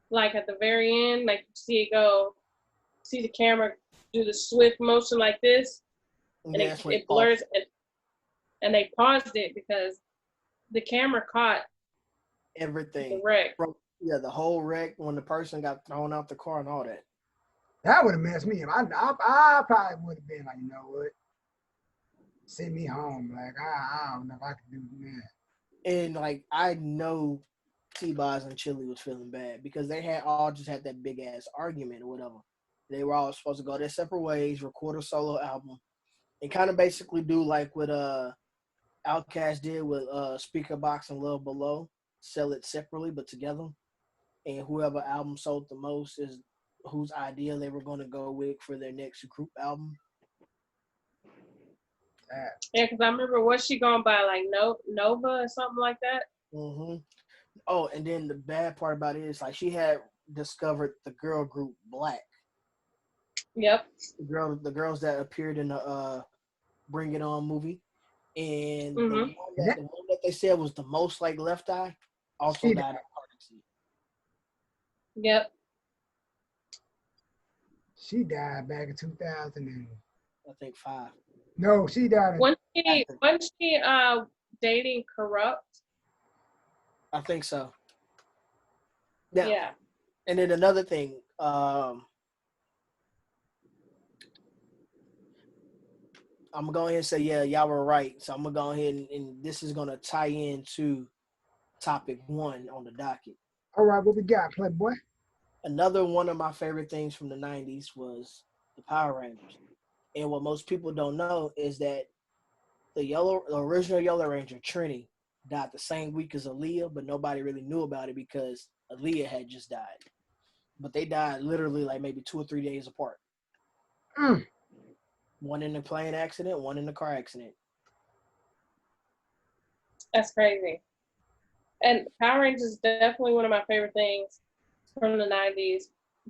like at the very end, like you see the camera do the swift motion like this, and it blurs, and they paused it because the camera caught everything. The wreck. Yeah, the whole wreck when the person got thrown out the car and all that. That would have messed me up. I probably would have been like, you know what? Send me home. Like, I don't know if I could do that. And like, I know T-Boz and Chili was feeling bad because they had all just had that big ass argument or whatever. They were all supposed to go their separate ways, record a solo album, and kind of basically do like what Outkast did with Speaker Box and Love Below, sell it separately but together. And whoever album sold the most is whose idea they were going to go with for their next group album. Yeah, because I remember, was she going by like Nova or something like that? Mm-hmm. Oh, and then the bad part about it is like she had discovered the girl group Black. Yep. The girls that appeared in the Bring It On movie, and the one that they said was the most like Left Eye also died of heart disease. Yep. She died back in 2000 I think 5. No, she died. Wasn't she dating Corrupt? I think so. Now, yeah. And then another thing, I'm gonna go ahead and say, yeah, y'all were right. So I'm gonna go ahead and this is gonna tie into topic 1 on the docket. All right, what we got, Playboy? Another one of my favorite things from the 90s was the Power Rangers. And what most people don't know is that the original Yellow Ranger, Trini, died the same week as Aaliyah, but nobody really knew about it because Aaliyah had just died. But they died literally like maybe 2 or 3 days apart. One in a plane accident, one in a car accident. That's crazy. And Power Rangers is definitely one of my favorite things from the 90s,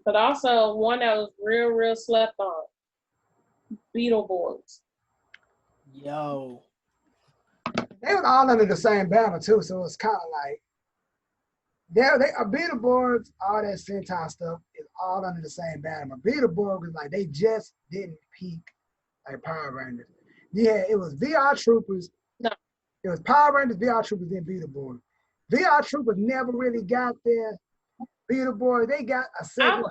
but also one that was real slept on. Beetleborgs. Yo. They was all under the same banner too, so it's kind of like, yeah, they Beetleborgs, all that Sentai stuff is all under the same banner. But Beetleborgs is like they just didn't peak like Power Rangers. Yeah, it was VR Troopers. No. It was Power Rangers, VR Troopers, then Beetleborgs. VR Troopers never really got there. Beetleborgs, they got a second.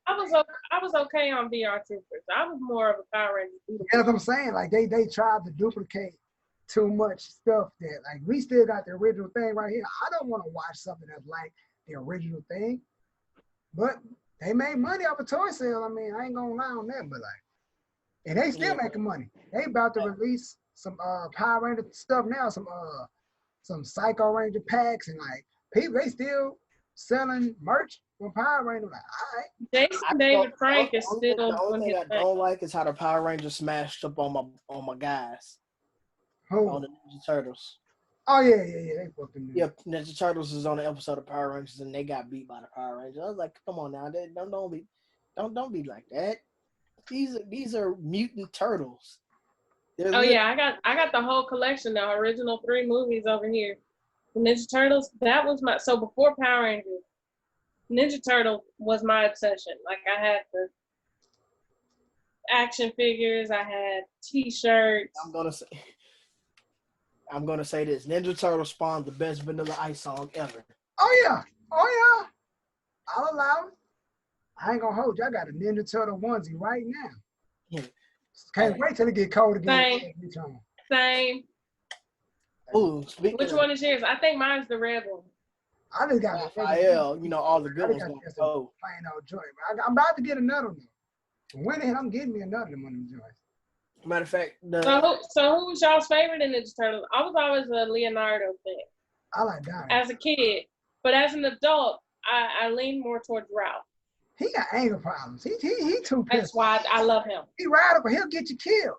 I was okay on VR Troopers. I was more of a Power Rangers. That's what I'm saying. Like they tried to duplicate too much stuff that like we still got the original thing right here. I don't want to watch something that's like the original thing, but they made money off a toy sale. I mean, I ain't gonna lie on that, but like, and they still making money. They about to release some Power Ranger stuff now, some Psycho Ranger packs, and like people they still selling merch from Power Ranger. Like, all right. Jason David Frank is still. The only thing I don't like is how the Power Rangers smashed up on my guys. On the Ninja Turtles. Oh yeah, they fucked them. Yeah, Ninja Turtles is on an episode of Power Rangers and they got beat by the Power Rangers. I was like, come on now, don't be like that. These are mutant turtles. Yeah, I got the whole collection, the original 3 movies over here. The Ninja Turtles, that was so before Power Rangers, Ninja Turtle was my obsession. Like I had the action figures, I had T-shirts. I'm gonna say this: Ninja Turtle spawned the best Vanilla Ice song ever. Oh yeah, I'll allow it. I ain't gonna hold you. I got a Ninja Turtle onesie right now. Yeah. Can't wait till it get cold again. Same. Ooh, which one is yours? I think mine's the red one. I just got Raphael. You know all the good ones. Plain old joint. I'm about to get another one. When I'm getting me another one of them joints. Matter of fact, so who was y'all's favorite in Ninja Turtles? I was always a Leonardo fan. I like Donnie. As a kid, but as an adult, I lean more towards Ralph. He got anger problems. He too pissed. That's why I love him. He radical. He'll get you killed.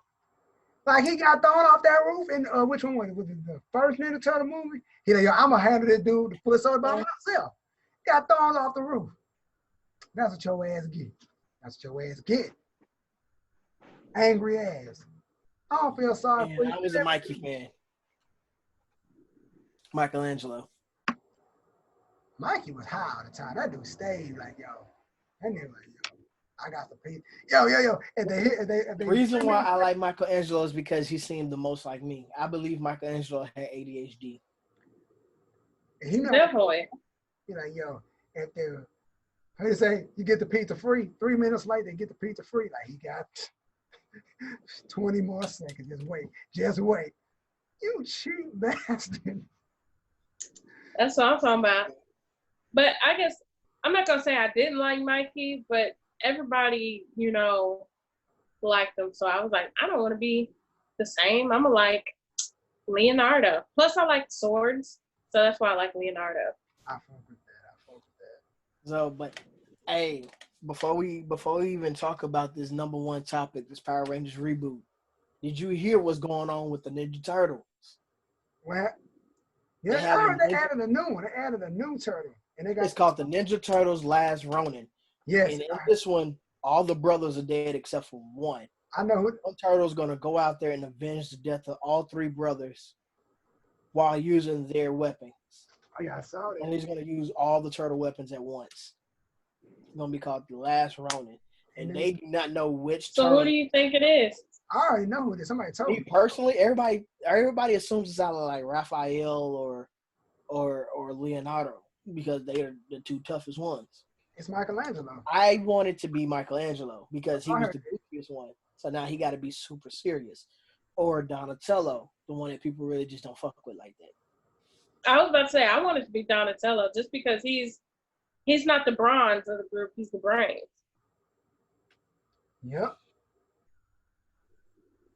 Like he got thrown off that roof in which one was it? Was it the first Ninja Turtle movie? He like, yo, I'm gonna handle this dude the foot soldier by myself. Got thrown off the roof. That's what your ass get. Angry ass. I don't feel sorry for you. I was a Mikey fan. Michelangelo. Mikey was high all the time. That dude stayed like, yo. That nigga like, yo, I got the piece. Yo. The reason why I like Michelangelo is because he seemed the most like me. I believe Michelangelo had ADHD. Definitely. He like, yo, if they, how you say, you get the pizza free. 3 minutes later, they get the pizza free. Like he got 20 more seconds. Just wait. You cheap bastard. That's what I'm talking about. But I guess I'm not gonna say I didn't like Mikey, but everybody, liked him. So I was like, I don't want to be the same. I'm gonna like Leonardo. Plus, I like swords, so that's why I like Leonardo. I fuck with that. So, but hey, before we even talk about this number one topic, this Power Rangers reboot, did you hear what's going on with the Ninja Turtles? Well, yeah, they added a new one. They added a new turtle. And it's called the Ninja Turtles Last Ronin. Yes. And in this one, all the brothers are dead except for one. I know. One turtle's going to go out there and avenge the death of all 3 brothers while using their weapons. Oh, yeah, I saw that. And he's going to use all the turtle weapons at once. It's going to be called the Last Ronin. And they do not know which turtle. So who do you think it is? I already know who it is. Somebody told me. Me personally, everybody assumes it's either like Raphael or Leonardo because they are the 2 toughest ones. It's Michelangelo. I wanted to be Michelangelo because he was the goofiest one. So now he got to be super serious. or Donatello, the one that people really just don't fuck with like that. I was about to say I want it to be Donatello just because he's not the bronze of the group, he's the brains. Yep.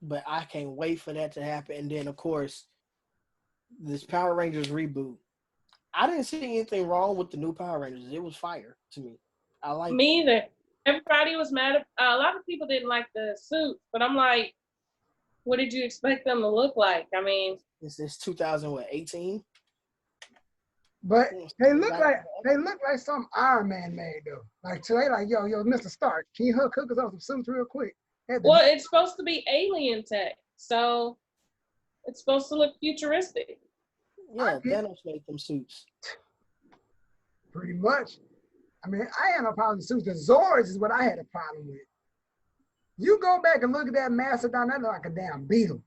But I can't wait for that to happen. And then, of course, this Power Rangers reboot. I didn't see anything wrong with the new Power Rangers. It was fire to me. I like me either. Everybody was mad. A lot of people didn't like the suits, but I'm like, what did you expect them to look like? I mean, it's 2018. But they look like some Iron Man made though. Like today, like yo, Mr. Stark, can you hook us on some suits real quick? Well, it's supposed to be alien tech, so it's supposed to look futuristic. Yeah, Thanos made them suits. Pretty much. I mean, I had no problem with suits. The Zords is what I had a problem with. You go back and look at that Mastodon, that look like a damn beetle.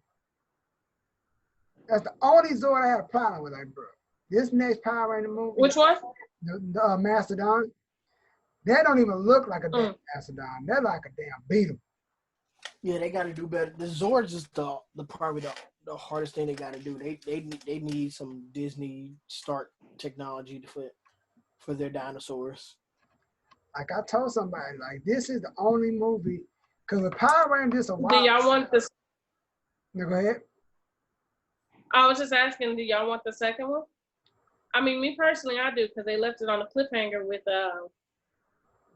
That's the only Zord I had a problem with, like, bro. This next Power Ranger movie. Which one? The Mastodon. That don't even look like a damn Mastodon. That like a damn beetle. Yeah, they got to do better. The Zords is the probably the hardest thing they got to do. They need some Disney start technology for their dinosaurs. Like I told somebody, like this is the only movie because the Power Rangers are wild. Do y'all want this? No, go ahead. I was just asking, do y'all want the second one? I mean, me personally, I do because they left it on a cliffhanger with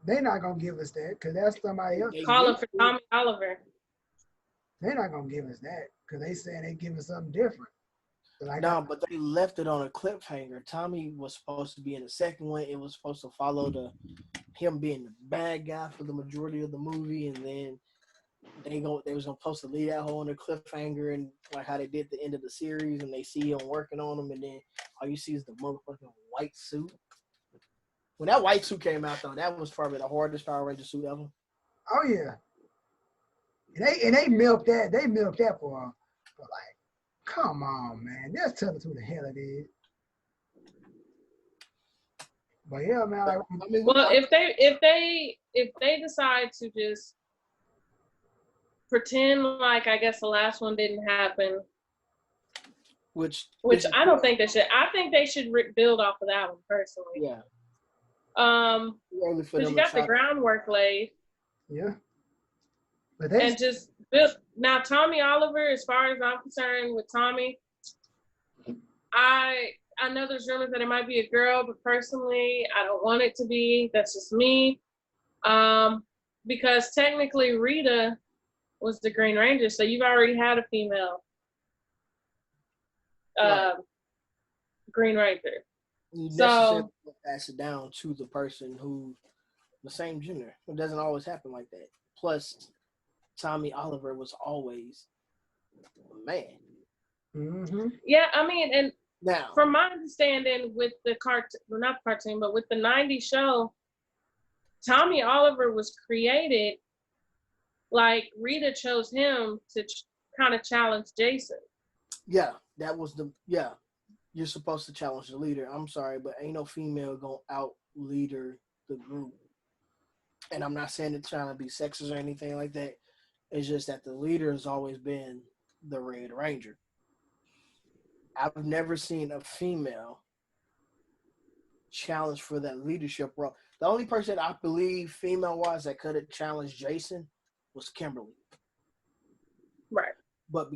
They're not gonna give us that because that's somebody else. Calling for Tommy Oliver. They're not gonna give us that because they saying they give us something different. Like, no, but they left it on a cliffhanger. Tommy was supposed to be in the second one. It was supposed to follow him being the bad guy for the majority of the movie, and then they was supposed to leave that hole in a cliffhanger, and like how they did the end of the series, and they see him working on him, and then all you see is the motherfucking white suit. When that white suit came out, though, that was probably the hardest Power Ranger suit ever. Oh yeah, and they milked that. They milked that for like, come on, man. Just tell us who the hell it is. But yeah, man. Like, I mean, well, if they decide to just pretend like I guess the last one didn't happen, which I don't think they should. I think they should build off of that one personally. Yeah. Because you got the groundwork laid. Yeah. But and just build. Now, Tommy Oliver, as far as I'm concerned with Tommy, I know there's rumors that it might be a girl, but personally, I don't want it to be. That's just me. Because technically Rita was the Green Ranger, so you've already had a female Green Ranger. You necessarily pass it down to the person who the same gender. It doesn't always happen like that. Plus, Tommy Oliver was always a man. Mm-hmm. Yeah, I mean, and now, from my understanding with the not cartoon, but with the 90s show, Tommy Oliver was created like Rita chose him to kind of challenge Jason. Yeah, that was you're supposed to challenge the leader. I'm sorry, but ain't no female gonna out leader the group. And I'm not saying it's trying to be sexist or anything like that. It's just that the leader has always been the Red Ranger. I've never seen a female challenge for that leadership role. The only person I believe female-wise that could have challenged Jason was Kimberly. Right. But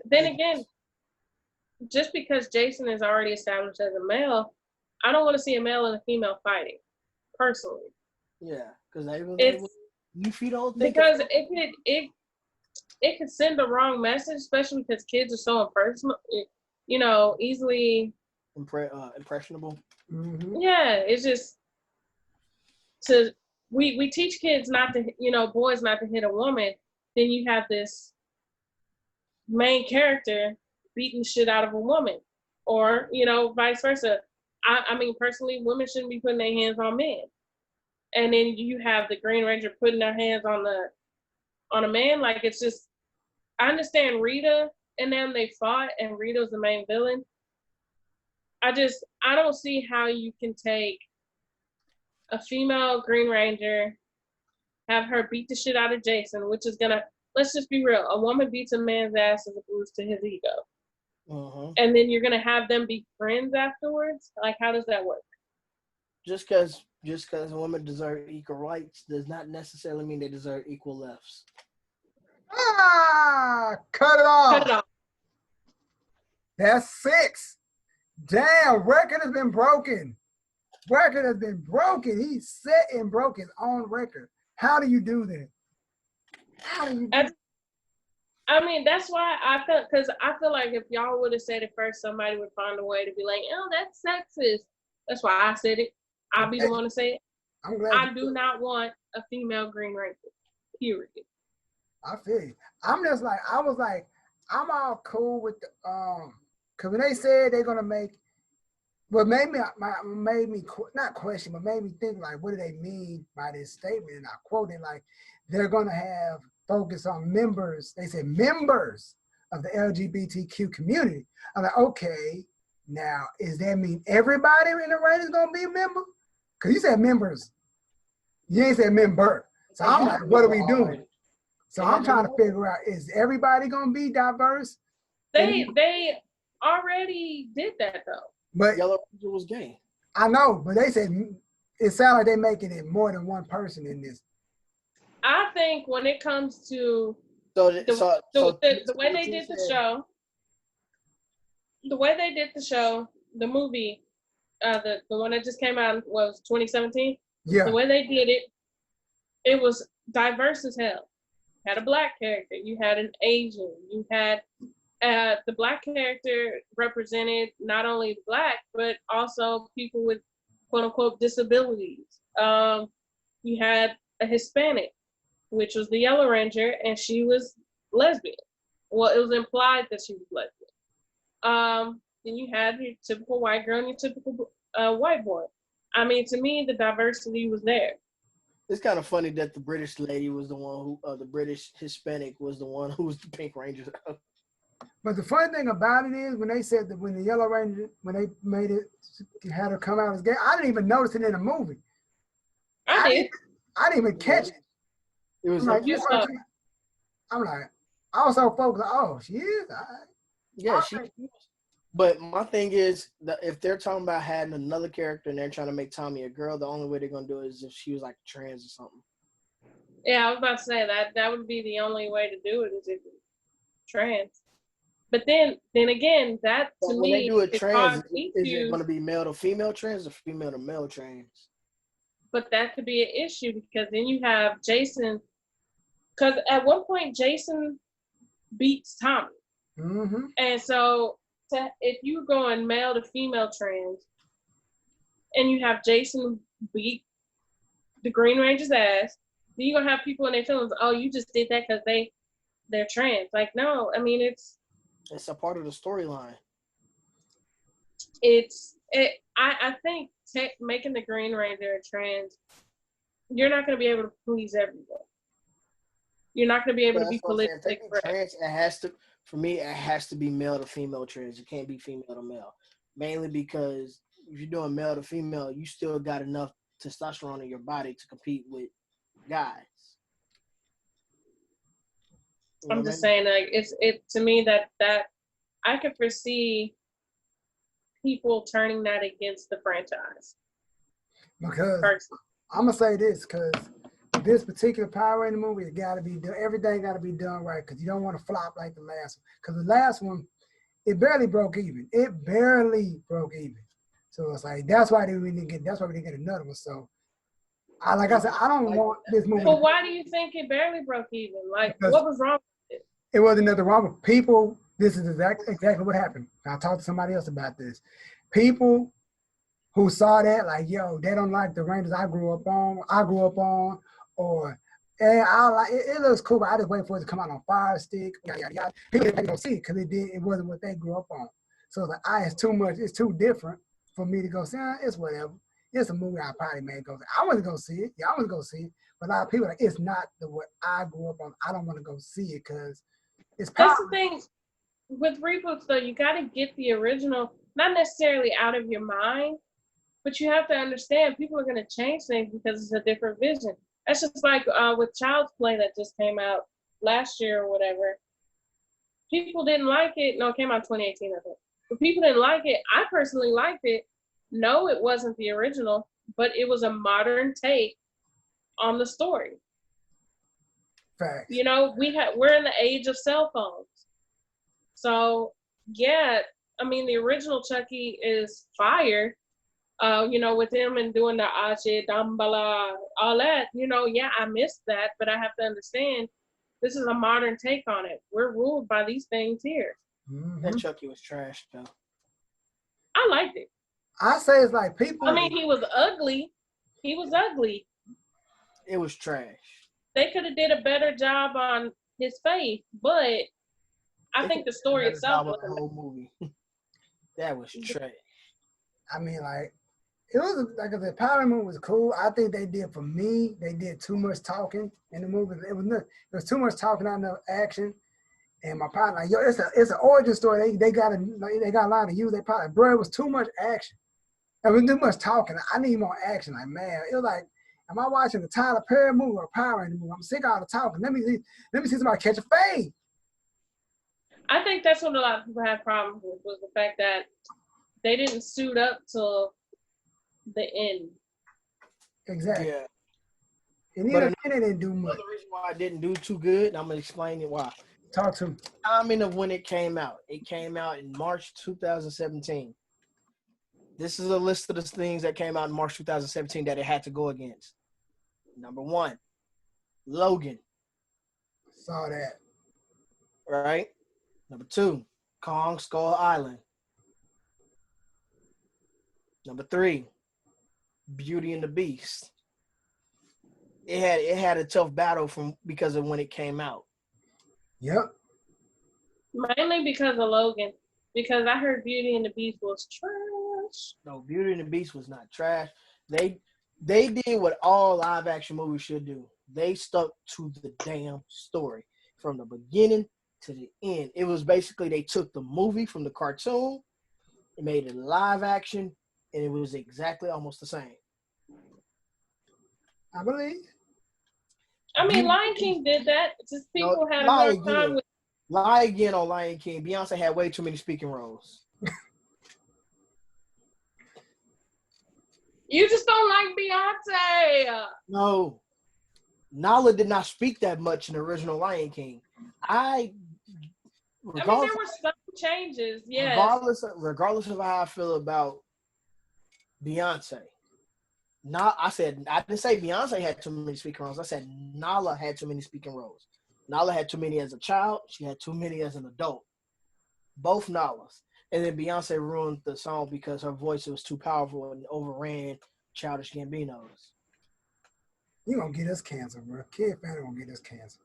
then again, just because Jason is already established as a male, I don't want to see a male and a female fighting, personally. Yeah, because if you don't think because it could send the wrong message, especially because kids are so impersonal, easily impressionable. Mm-hmm. Yeah, it's just we teach kids not to, boys not to hit a woman. Then you have this main character beating shit out of a woman, or vice versa. I mean, personally, women shouldn't be putting their hands on men. And then you have the Green Ranger putting their hands on a man. Like, it's just, I understand Rita and them, they fought, and Rita's the main villain. I don't see how you can take a female Green Ranger, have her beat the shit out of Jason, which is gonna, let's just be real. A woman beats a man's ass as a boost to his ego. Uh-huh. And then you're going to have them be friends afterwards? Like, how does that work? Just because women deserve equal rights does not necessarily mean they deserve equal lefts. Cut it off. Cut it off. That's 6. Damn, record has been broken. Record has been broken. He set and broke his own record. How do you do that? How do you do that? I mean, that's why I felt, because I feel like if y'all would have said it first, somebody would find a way to be like, oh, that's sexist. That's why I said it. I'll be the one to say it. I'm glad. I do not want a female Green Ranger. Period. I feel you. I'm just like, I was like, I'm all cool with the, because when they said they're going to make, what made me, not question, but made me think like, what do they mean by this statement? And I quoted like, they're going to have focus on members. They said members of the LGBTQ community. I'm like, okay, now, does that mean everybody in the Rangers going to be a member? Because you said members. You ain't said member. So I'm like, what are we doing? So I'm trying to figure out, is everybody going to be diverse? They already did that, though. But Yellow Ranger was gay. I know, but they said, it sounds like they're making it more than one person in this. I think when it comes to the way they did the show, the movie, the one that just came out was 2017. Yeah. The way they did it, it was diverse as hell. You had a Black character, you had an Asian, you had the Black character represented not only Black, but also people with quote unquote disabilities. You had a Hispanic, which was the Yellow Ranger, and she was lesbian. Well, it was implied that she was lesbian. Then you had your typical white girl and your typical white boy. I mean, to me, the diversity was there. It's kind of funny that the British lady was the one who, the British Hispanic was the one who was the Pink Ranger. But the funny thing about it is when they said that when the Yellow Ranger, when they made it, had her come out as gay, I didn't even notice it in the movie. I did. I didn't even catch it. It was I'm like, I was so focused. Oh, she is. Yeah, she. But my thing is that if they're talking about having another character and they're trying to make Tommy a girl, the only way they're gonna do it is if she was like trans or something. Yeah, I was about to say that would be the only way to do it is if it's trans. But then again, that to me, when they do it trans, is it going to be male to female trans or female to male trans? But that could be an issue because then you have Jason. Because at one point Jason beats Tommy, and so if you go in male to female trans, and you have Jason beat the Green Ranger's ass, then you're gonna have people in their feelings. Oh, you just did that because they're trans. Like, no, I mean it's a part of the storyline. I think making the Green Ranger trans, you're not going to be able to please everyone. You're not going to be able to be politically correct. Trans, it has to be male to female trans. It can't be female to male. Mainly because if you're doing male to female, you still got enough testosterone in your body to compete with guys. I'm just saying, like, it to me that I could foresee people turning that against the franchise. Because I'm gonna say this, because this particular Power Ranger movie, it gotta be done. Everything gotta be done right, because you don't want to flop like the last one. Because the last one, it barely broke even. So it's like that's why we didn't get another one. So, like I said, I don't want this movie. But why do you think it barely broke even? Like, what was wrong with it? It wasn't nothing wrong with people. This is exactly what happened. I talked to somebody else about this. People who saw that, like, yo, they don't like the Rangers I grew up on, or it looks cool, but I just wait for it to come out on Fire Stick, yada, yada, yada. People didn't go see it because it wasn't what they grew up on. So it's like, it's too much, it's too different for me to go see. It's whatever. It's a movie I probably may go see. I want to go see it. Yeah, I want to go see it. But a lot of people are like, it's not what I grew up on. I don't want to go see it because it's That's the thing. With reboots, though, you got to get the original, not necessarily out of your mind, but you have to understand people are going to change things because it's a different vision. That's just like with Child's Play that just came out. last year or whatever. People didn't like it. No, it came out in 2018, I think. But people didn't like it. I personally liked it. No, it wasn't the original, but it was a modern take on the story. Facts. You know, we're in the age of cell phones. So yeah, I mean the original Chucky is fire. You know, with him and doing the Ache, Dambala, all that, you know, yeah, I missed that, but I have to understand this is a modern take on it. We're ruled by these things here. Mm-hmm. That Chucky was trash, though. I liked it. I say it's like people. I mean, he was ugly. He was ugly. It was trash. They could have did a better job on his face, but I think the story itself was the whole movie. That was trash. I mean, like, it was like the Power movie was cool. I think they did too much talking in the movie. It was too much talking, not enough action. And my partner, like, yo, it's an origin story. They got a lot of use. They probably, bro, it was too much action. It was too much talking. I need more action. Like, man, it was like, am I watching the Tyler Perry movie or Power Rangers movie? I'm sick of all the talking. Let me see somebody catch a fade. I think that's what a lot of people have problems with, was the fact that they didn't suit up till the end. Exactly. Yeah. And even they didn't do much. Another reason why I didn't do too good, and I'm gonna explain it why. Talk to me. Timing of when it came out. It came out in March 2017. This is a list of the things that came out in March 2017 that it had to go against. Number 1, Logan. Saw that. Right? Number 2, Kong Skull Island. Number 3, Beauty and the Beast. It had a tough battle because of when it came out. Yep. Mainly because of Logan. Because I heard Beauty and the Beast was trash. No, Beauty and the Beast was not trash. They did what all live action movies should do. They stuck to the damn story from the beginning to the end. It was basically they took the movie from the cartoon and made it live action, and it was exactly almost the same. I believe. I mean, Lion King did that. Just people had a hard time with. Lie again on Lion King. Beyonce had way too many speaking roles. You just don't like Beyonce. No. Nala did not speak that much in the original Lion King. I mean, there were some changes, yes. Regardless of how I feel about Beyonce. I didn't say Beyonce had too many speaking roles. I said Nala had too many speaking roles. Nala had too many as a child. She had too many as an adult. Both Nalas. And then Beyonce ruined the song because her voice was too powerful and overran Childish Gambino's. You gonna get us canceled, bro. Kid Fan gonna get us canceled.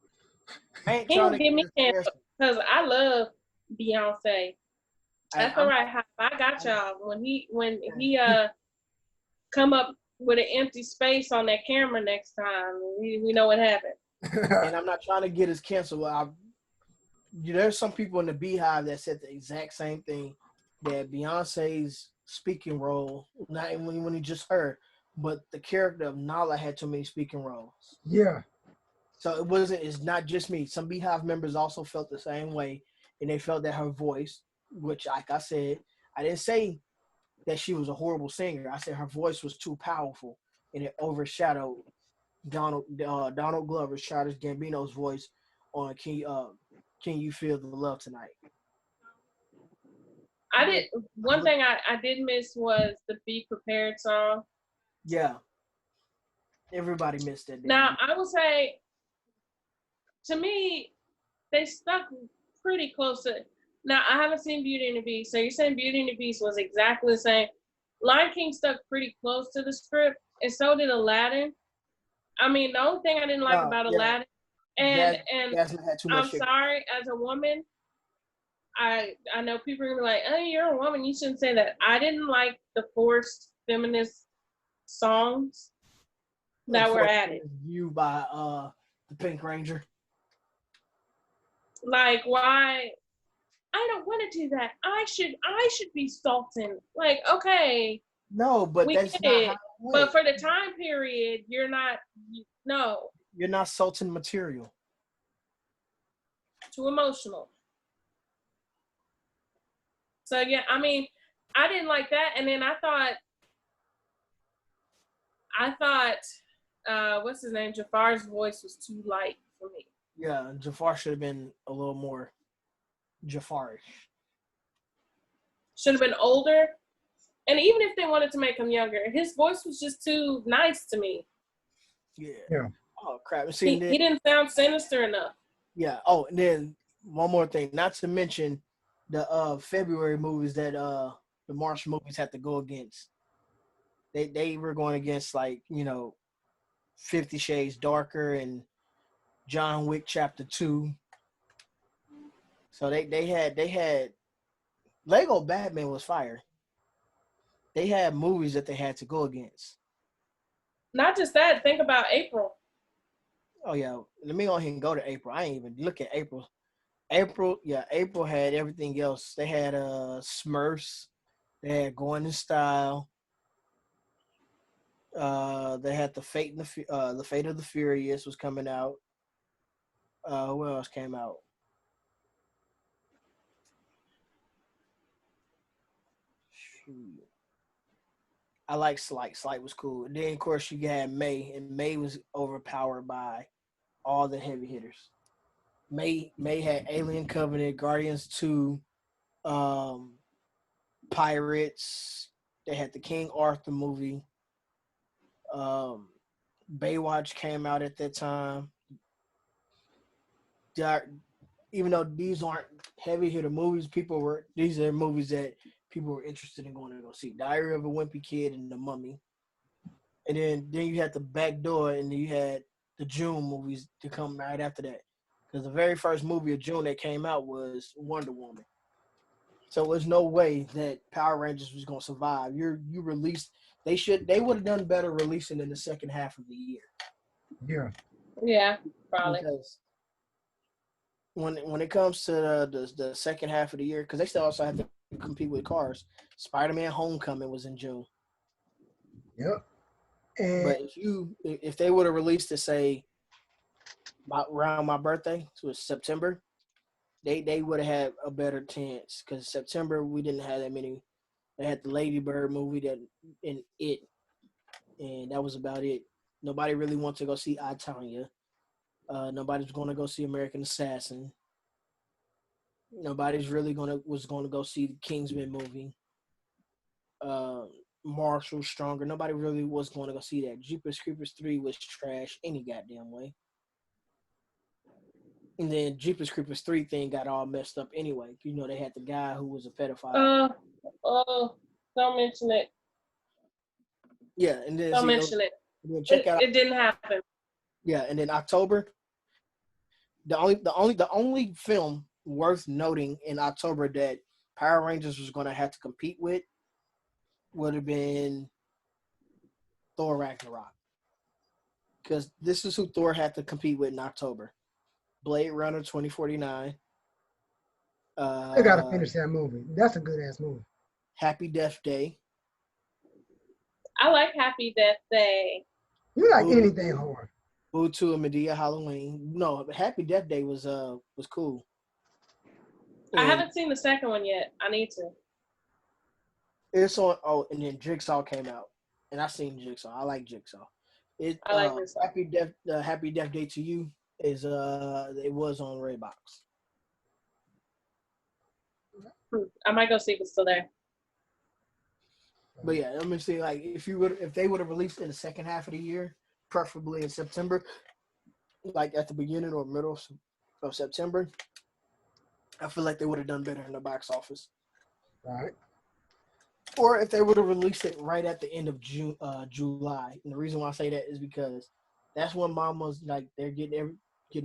He gonna get me canceled because I love Beyonce. That's all right. I got y'all. When he come up with an empty space on that camera next time, we know what happened. And I'm not trying to get us canceled. There's some people in the Beehive that said the exact same thing, that Beyonce's speaking role, not when you just heard, but the character of Nala had too many speaking roles. Yeah. So it's not just me. Some Beehive members also felt the same way, and they felt that her voice, which, like I said, I didn't say that she was a horrible singer. I said her voice was too powerful, and it overshadowed Donald Glover's Childish Gambino's voice on Can You Feel the Love Tonight? One thing I did miss was the Be Prepared song. Yeah. Everybody missed it. Now, I would say, to me, they stuck pretty close to. Now, I haven't seen Beauty and the Beast, so you're saying Beauty and the Beast was exactly the same. Lion King stuck pretty close to the script, and so did Aladdin. I mean, the only thing I didn't like about Aladdin, and I'm sorry, as a woman, I know people are gonna be like, oh, you're a woman, you shouldn't say that. I didn't like the forced feminist songs that were added. You by the Pink Ranger. Like, why? I don't want to do that. I should be Sultan. Like, okay. No, but that's not how it went. But for the time period, you're not. No. You're not Sultan material. too emotional. So yeah, I mean, I didn't like that, and then I thought, what's his name? Jafar's voice was too light for me. Yeah, Jafar should have been a little more Jafarish. Should have been older. And even if they wanted to make him younger, his voice was just too nice to me. Yeah. Oh crap! He didn't sound sinister enough. Yeah. Oh, and then one more thing, not to mention the February movies that the March movies had to go against. They were going against, like, 50 Shades Darker and John Wick Chapter 2. So they had Lego Batman was fire. They had movies that they had to go against. Not just that, think about April. Oh yeah, let me go ahead and go to April. I ain't even look at April. April had everything else. They had Smurfs. They had Going in Style. They had the Fate of the Furious was coming out. What else came out? Shoot. I like Slight. Slight was cool. And then of course you had May, and May was overpowered by all the heavy hitters. May had Alien Covenant, Guardians 2, Pirates. They had the King Arthur movie. Baywatch came out at that time. Even though these aren't heavy hitter movies, these are movies that people were interested in going to go see. Diary of a Wimpy Kid and The Mummy. And then you had the Back Door, and then you had the June movies to come right after that. Because the very first movie of June that came out was Wonder Woman. So there's no way that Power Rangers was going to survive. You released. They would have done better releasing in the second half of the year. Yeah. Yeah, probably. Because when it comes to the second half of the year, because they still also have to compete with Cars. Spider-Man: Homecoming was in June. Yep. And But if they would have released it, say, around my birthday, so it's September, they would have had a better chance. Because September we didn't have that many. They had the Lady Bird movie and that was about it. Nobody really wanted to go see I, Tonya. Nobody's going to go see American Assassin. Nobody's really was going to go see the Kingsman movie. Marshall Stronger. Nobody really was going to go see that. Jeepers Creepers 3 was trash any goddamn way. And then Jeepers Creepers 3 thing got all messed up anyway. They had the guy who was a pedophile. Don't mention it. Yeah, and then Don't mention it. It didn't happen. Yeah, and then October. The only film worth noting in October that Power Rangers was going to have to compete with would have been Thor Ragnarok. Because this is who Thor had to compete with in October. Blade Runner 2049. I got to finish that movie. That's a good-ass movie. Happy Death Day. I like Happy Death Day. You like anything horror. Boo and Medea Halloween. No, Happy Death Day was cool. I haven't seen the second one yet. I need to. It's on. Oh, and then Jigsaw came out, and I seen Jigsaw. I like Jigsaw. I like Jigsaw. Happy Death Day to You is it was on Redbox. I might go see if it's still there. But yeah, let me see. Like if they would have released it in the second half of the year, preferably in September, like at the beginning or middle of September, I feel like they would have done better in the box office. All right. Or if they would have released it right at the end of July. And the reason why I say that is because that's when mamas, like, they're getting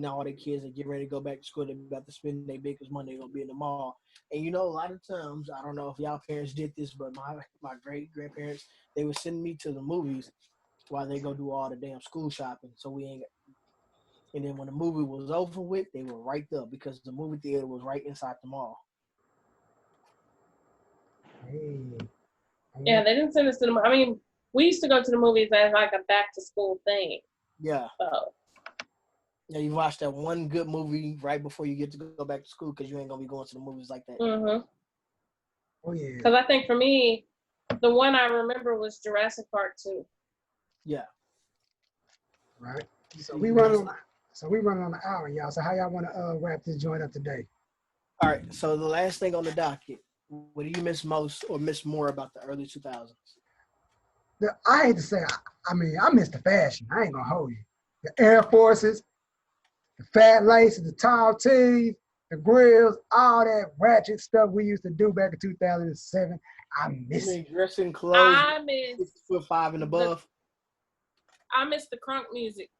all their kids and getting ready to go back to school. They're about to spend their biggest money. They're going to be in the mall. And, a lot of times, I don't know if y'all parents did this, but my great-grandparents, they would send me to the movies while they go do all the damn school shopping. So and then when the movie was over with, they were right there because the movie theater was right inside the mall. Hey. Yeah, they didn't send us to the. I mean, we used to go to the movies as like a back to school thing. Yeah. So. Yeah, you watch that one good movie right before you get to go back to school because you ain't gonna be going to the movies like that. Mm-hmm. Oh yeah. Because I think for me, the one I remember was Jurassic Park 2. Yeah. Right. So we running on an hour, y'all. So how y'all want to wrap this joint up today? All right. So the last thing on the docket, what do you miss most or miss more about the early 2000s? I hate to say, I miss the fashion. I ain't gonna hold you. The Air Forces, the fat laces, the tall tees, the grills, all that ratchet stuff we used to do back in 2007. I miss it. Dressing clothes. I miss 6'5" and above. I miss the crunk music.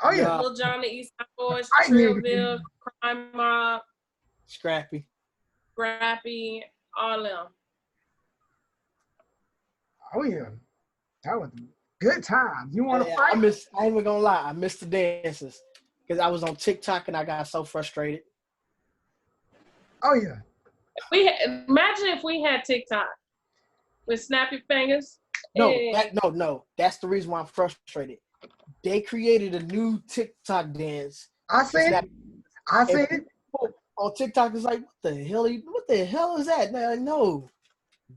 Oh yeah. Lil Jon, the East Side Boys, I knew Trillville, Crime Mob, Scrappy, all them. Oh yeah. That was good times. You want to fight? I ain't even gonna lie. I miss the dances because I was on TikTok and I got so frustrated. Oh yeah. Imagine if we had TikTok with Snap Your Fingers. No. That's the reason why I'm frustrated. They created a new TikTok dance. I seen it. On TikTok is like, what the hell is that? No.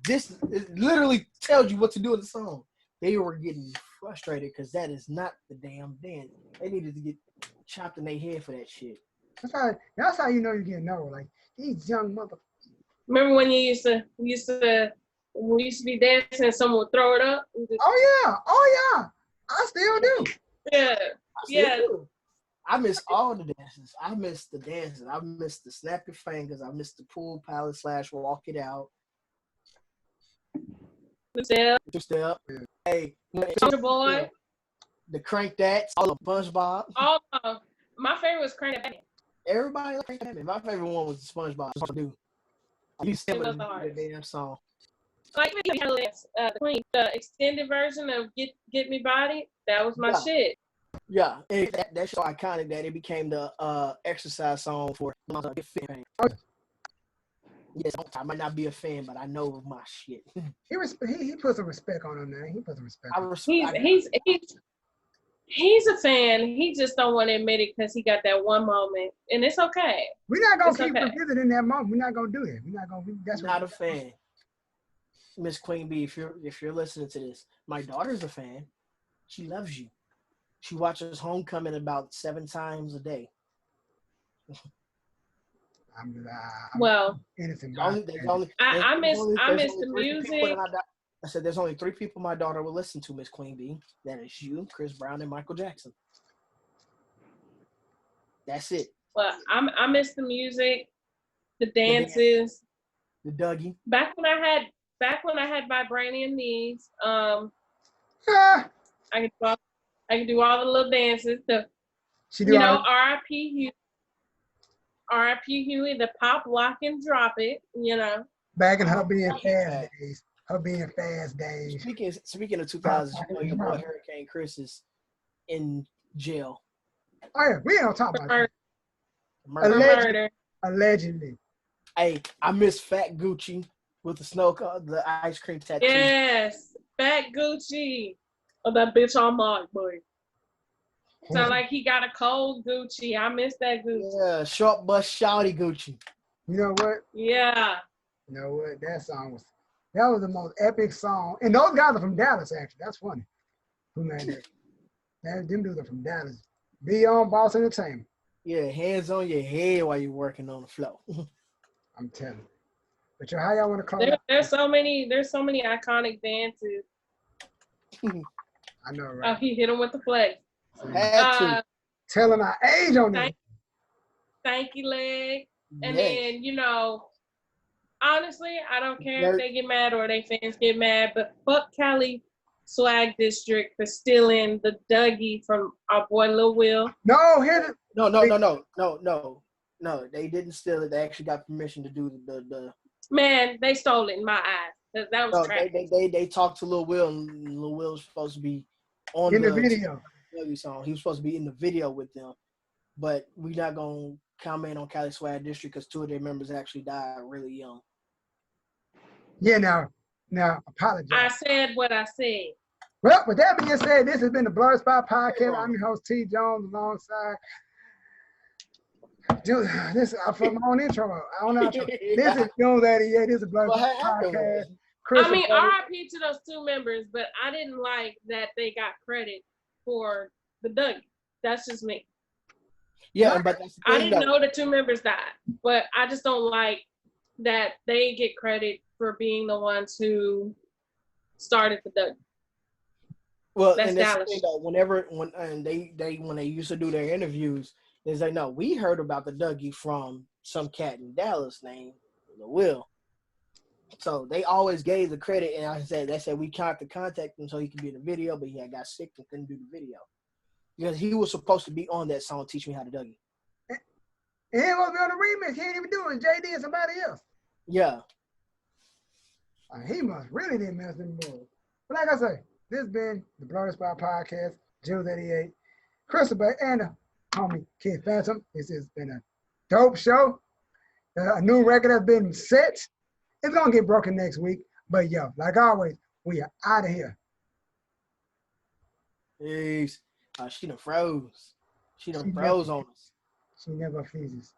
This it literally tells you what to do in the song. They were getting frustrated because that is not the damn dance. They needed to get chopped in their head for that shit. That's how you know you're getting old. Like these young mother. Remember when we used to be dancing and someone would throw it up? Oh yeah. I still do. Yeah. I miss all the dances. I miss the dances. I miss the snap your fingers. I miss the pool palette / walk it out. Two step. Hey, Soldier Boy. The Crank That. All of SpongeBob. My favorite was Crank That. Everybody liked that. My favorite one was the SpongeBob. You said the damn song. Like the extended version of Get Me Body, that was my shit. Yeah, and that's so iconic that it became the exercise song for Get Fit. Yes, I might not be a fan, but I know my shit. He put some respect on him, man. He put some respect. He's a fan. He just don't want to admit it because he got that one moment, and it's okay. We're not gonna keep revisiting that moment. We're not gonna do it. We're not gonna. That's not a fan. Miss Queen Bee, if you're listening to this, my daughter's a fan. She loves you. She watches Homecoming about 7 times a day. I'm innocent. I miss the music. I said there's only 3 people my daughter will listen to, Miss Queen Bee. That is you, Chris Brown, and Michael Jackson. That's it. Well, I miss the music, the dances, the Dougie. Back when I had vibranium knees, I could do all the little dances. R.I.P. Huey, the pop, lock, and drop it. Back in her being fast days. Speaking of 2000s, your boy Hurricane Chris is in jail. Oh yeah, we don't talk about that. Murder. Allegedly. Hey, I miss Fat Gucci with the ice cream tattoo. Yes, Fat Gucci. Oh, that bitch on my boy. Sound like he got a cold Gucci. I miss that Gucci. Yeah, short bus shouty Gucci. You know what? Yeah. You know what? That was the most epic song. And those guys are from Dallas, actually. That's funny. Who made that? Them dudes are from Dallas. Be on Boss Entertainment. Yeah, hands on your head while you're working on the floor. I'm telling you. But how y'all want to call it? There's so many iconic dances. I know, right? Oh, he hit him with the flex. Telling our age on that. Stanky leg. And then, honestly, I don't care if they get mad or they fans get mad, but fuck Cali Swag District for stealing the Dougie from our boy Lil Will. No, they didn't steal it. They actually got permission to do the Man, they stole it in my eyes. That was trash. They talked to Lil Will, and Lil Will was supposed to be on the video. Song. He was supposed to be in the video with them, but we're not gonna comment on Cali Swag District because 2 of their members actually died really young. Yeah, now apologize. I said what I said. Well, with that being said, this has been the Blerdspot Podcast. I'm your host, T. Jones, alongside. This for my own intro. I don't know. This is Junes'88. This is Blerdspot Podcast. I mean, RIP to those two members, but I didn't like that they got credit for the Dougie. That's just me. Yeah, but that's I didn't know the two members died, but I just don't like that they get credit for being the ones who started the Dougie. Well, and that's the thing though. When they used to do their interviews, they say, no, we heard about the Dougie from some cat in Dallas named Will. So they always gave the credit, and they said we tried to contact him so he could be in the video, but he had got sick and couldn't do the video because he was supposed to be on that song "Teach Me How to Dougie." He ain't gonna be on the remix. He ain't even doing JD and somebody else. Yeah. He must really didn't mess them boys. But like I say, this has been the Blerdspot Podcast, Junes'88, Crystal and the homie Kid Phantom. This has been a dope show. A new record has been set. It's gonna get broken next week. But yo, like always, we are out of here. Peace. She done froze. She done froze on us. She never freezes.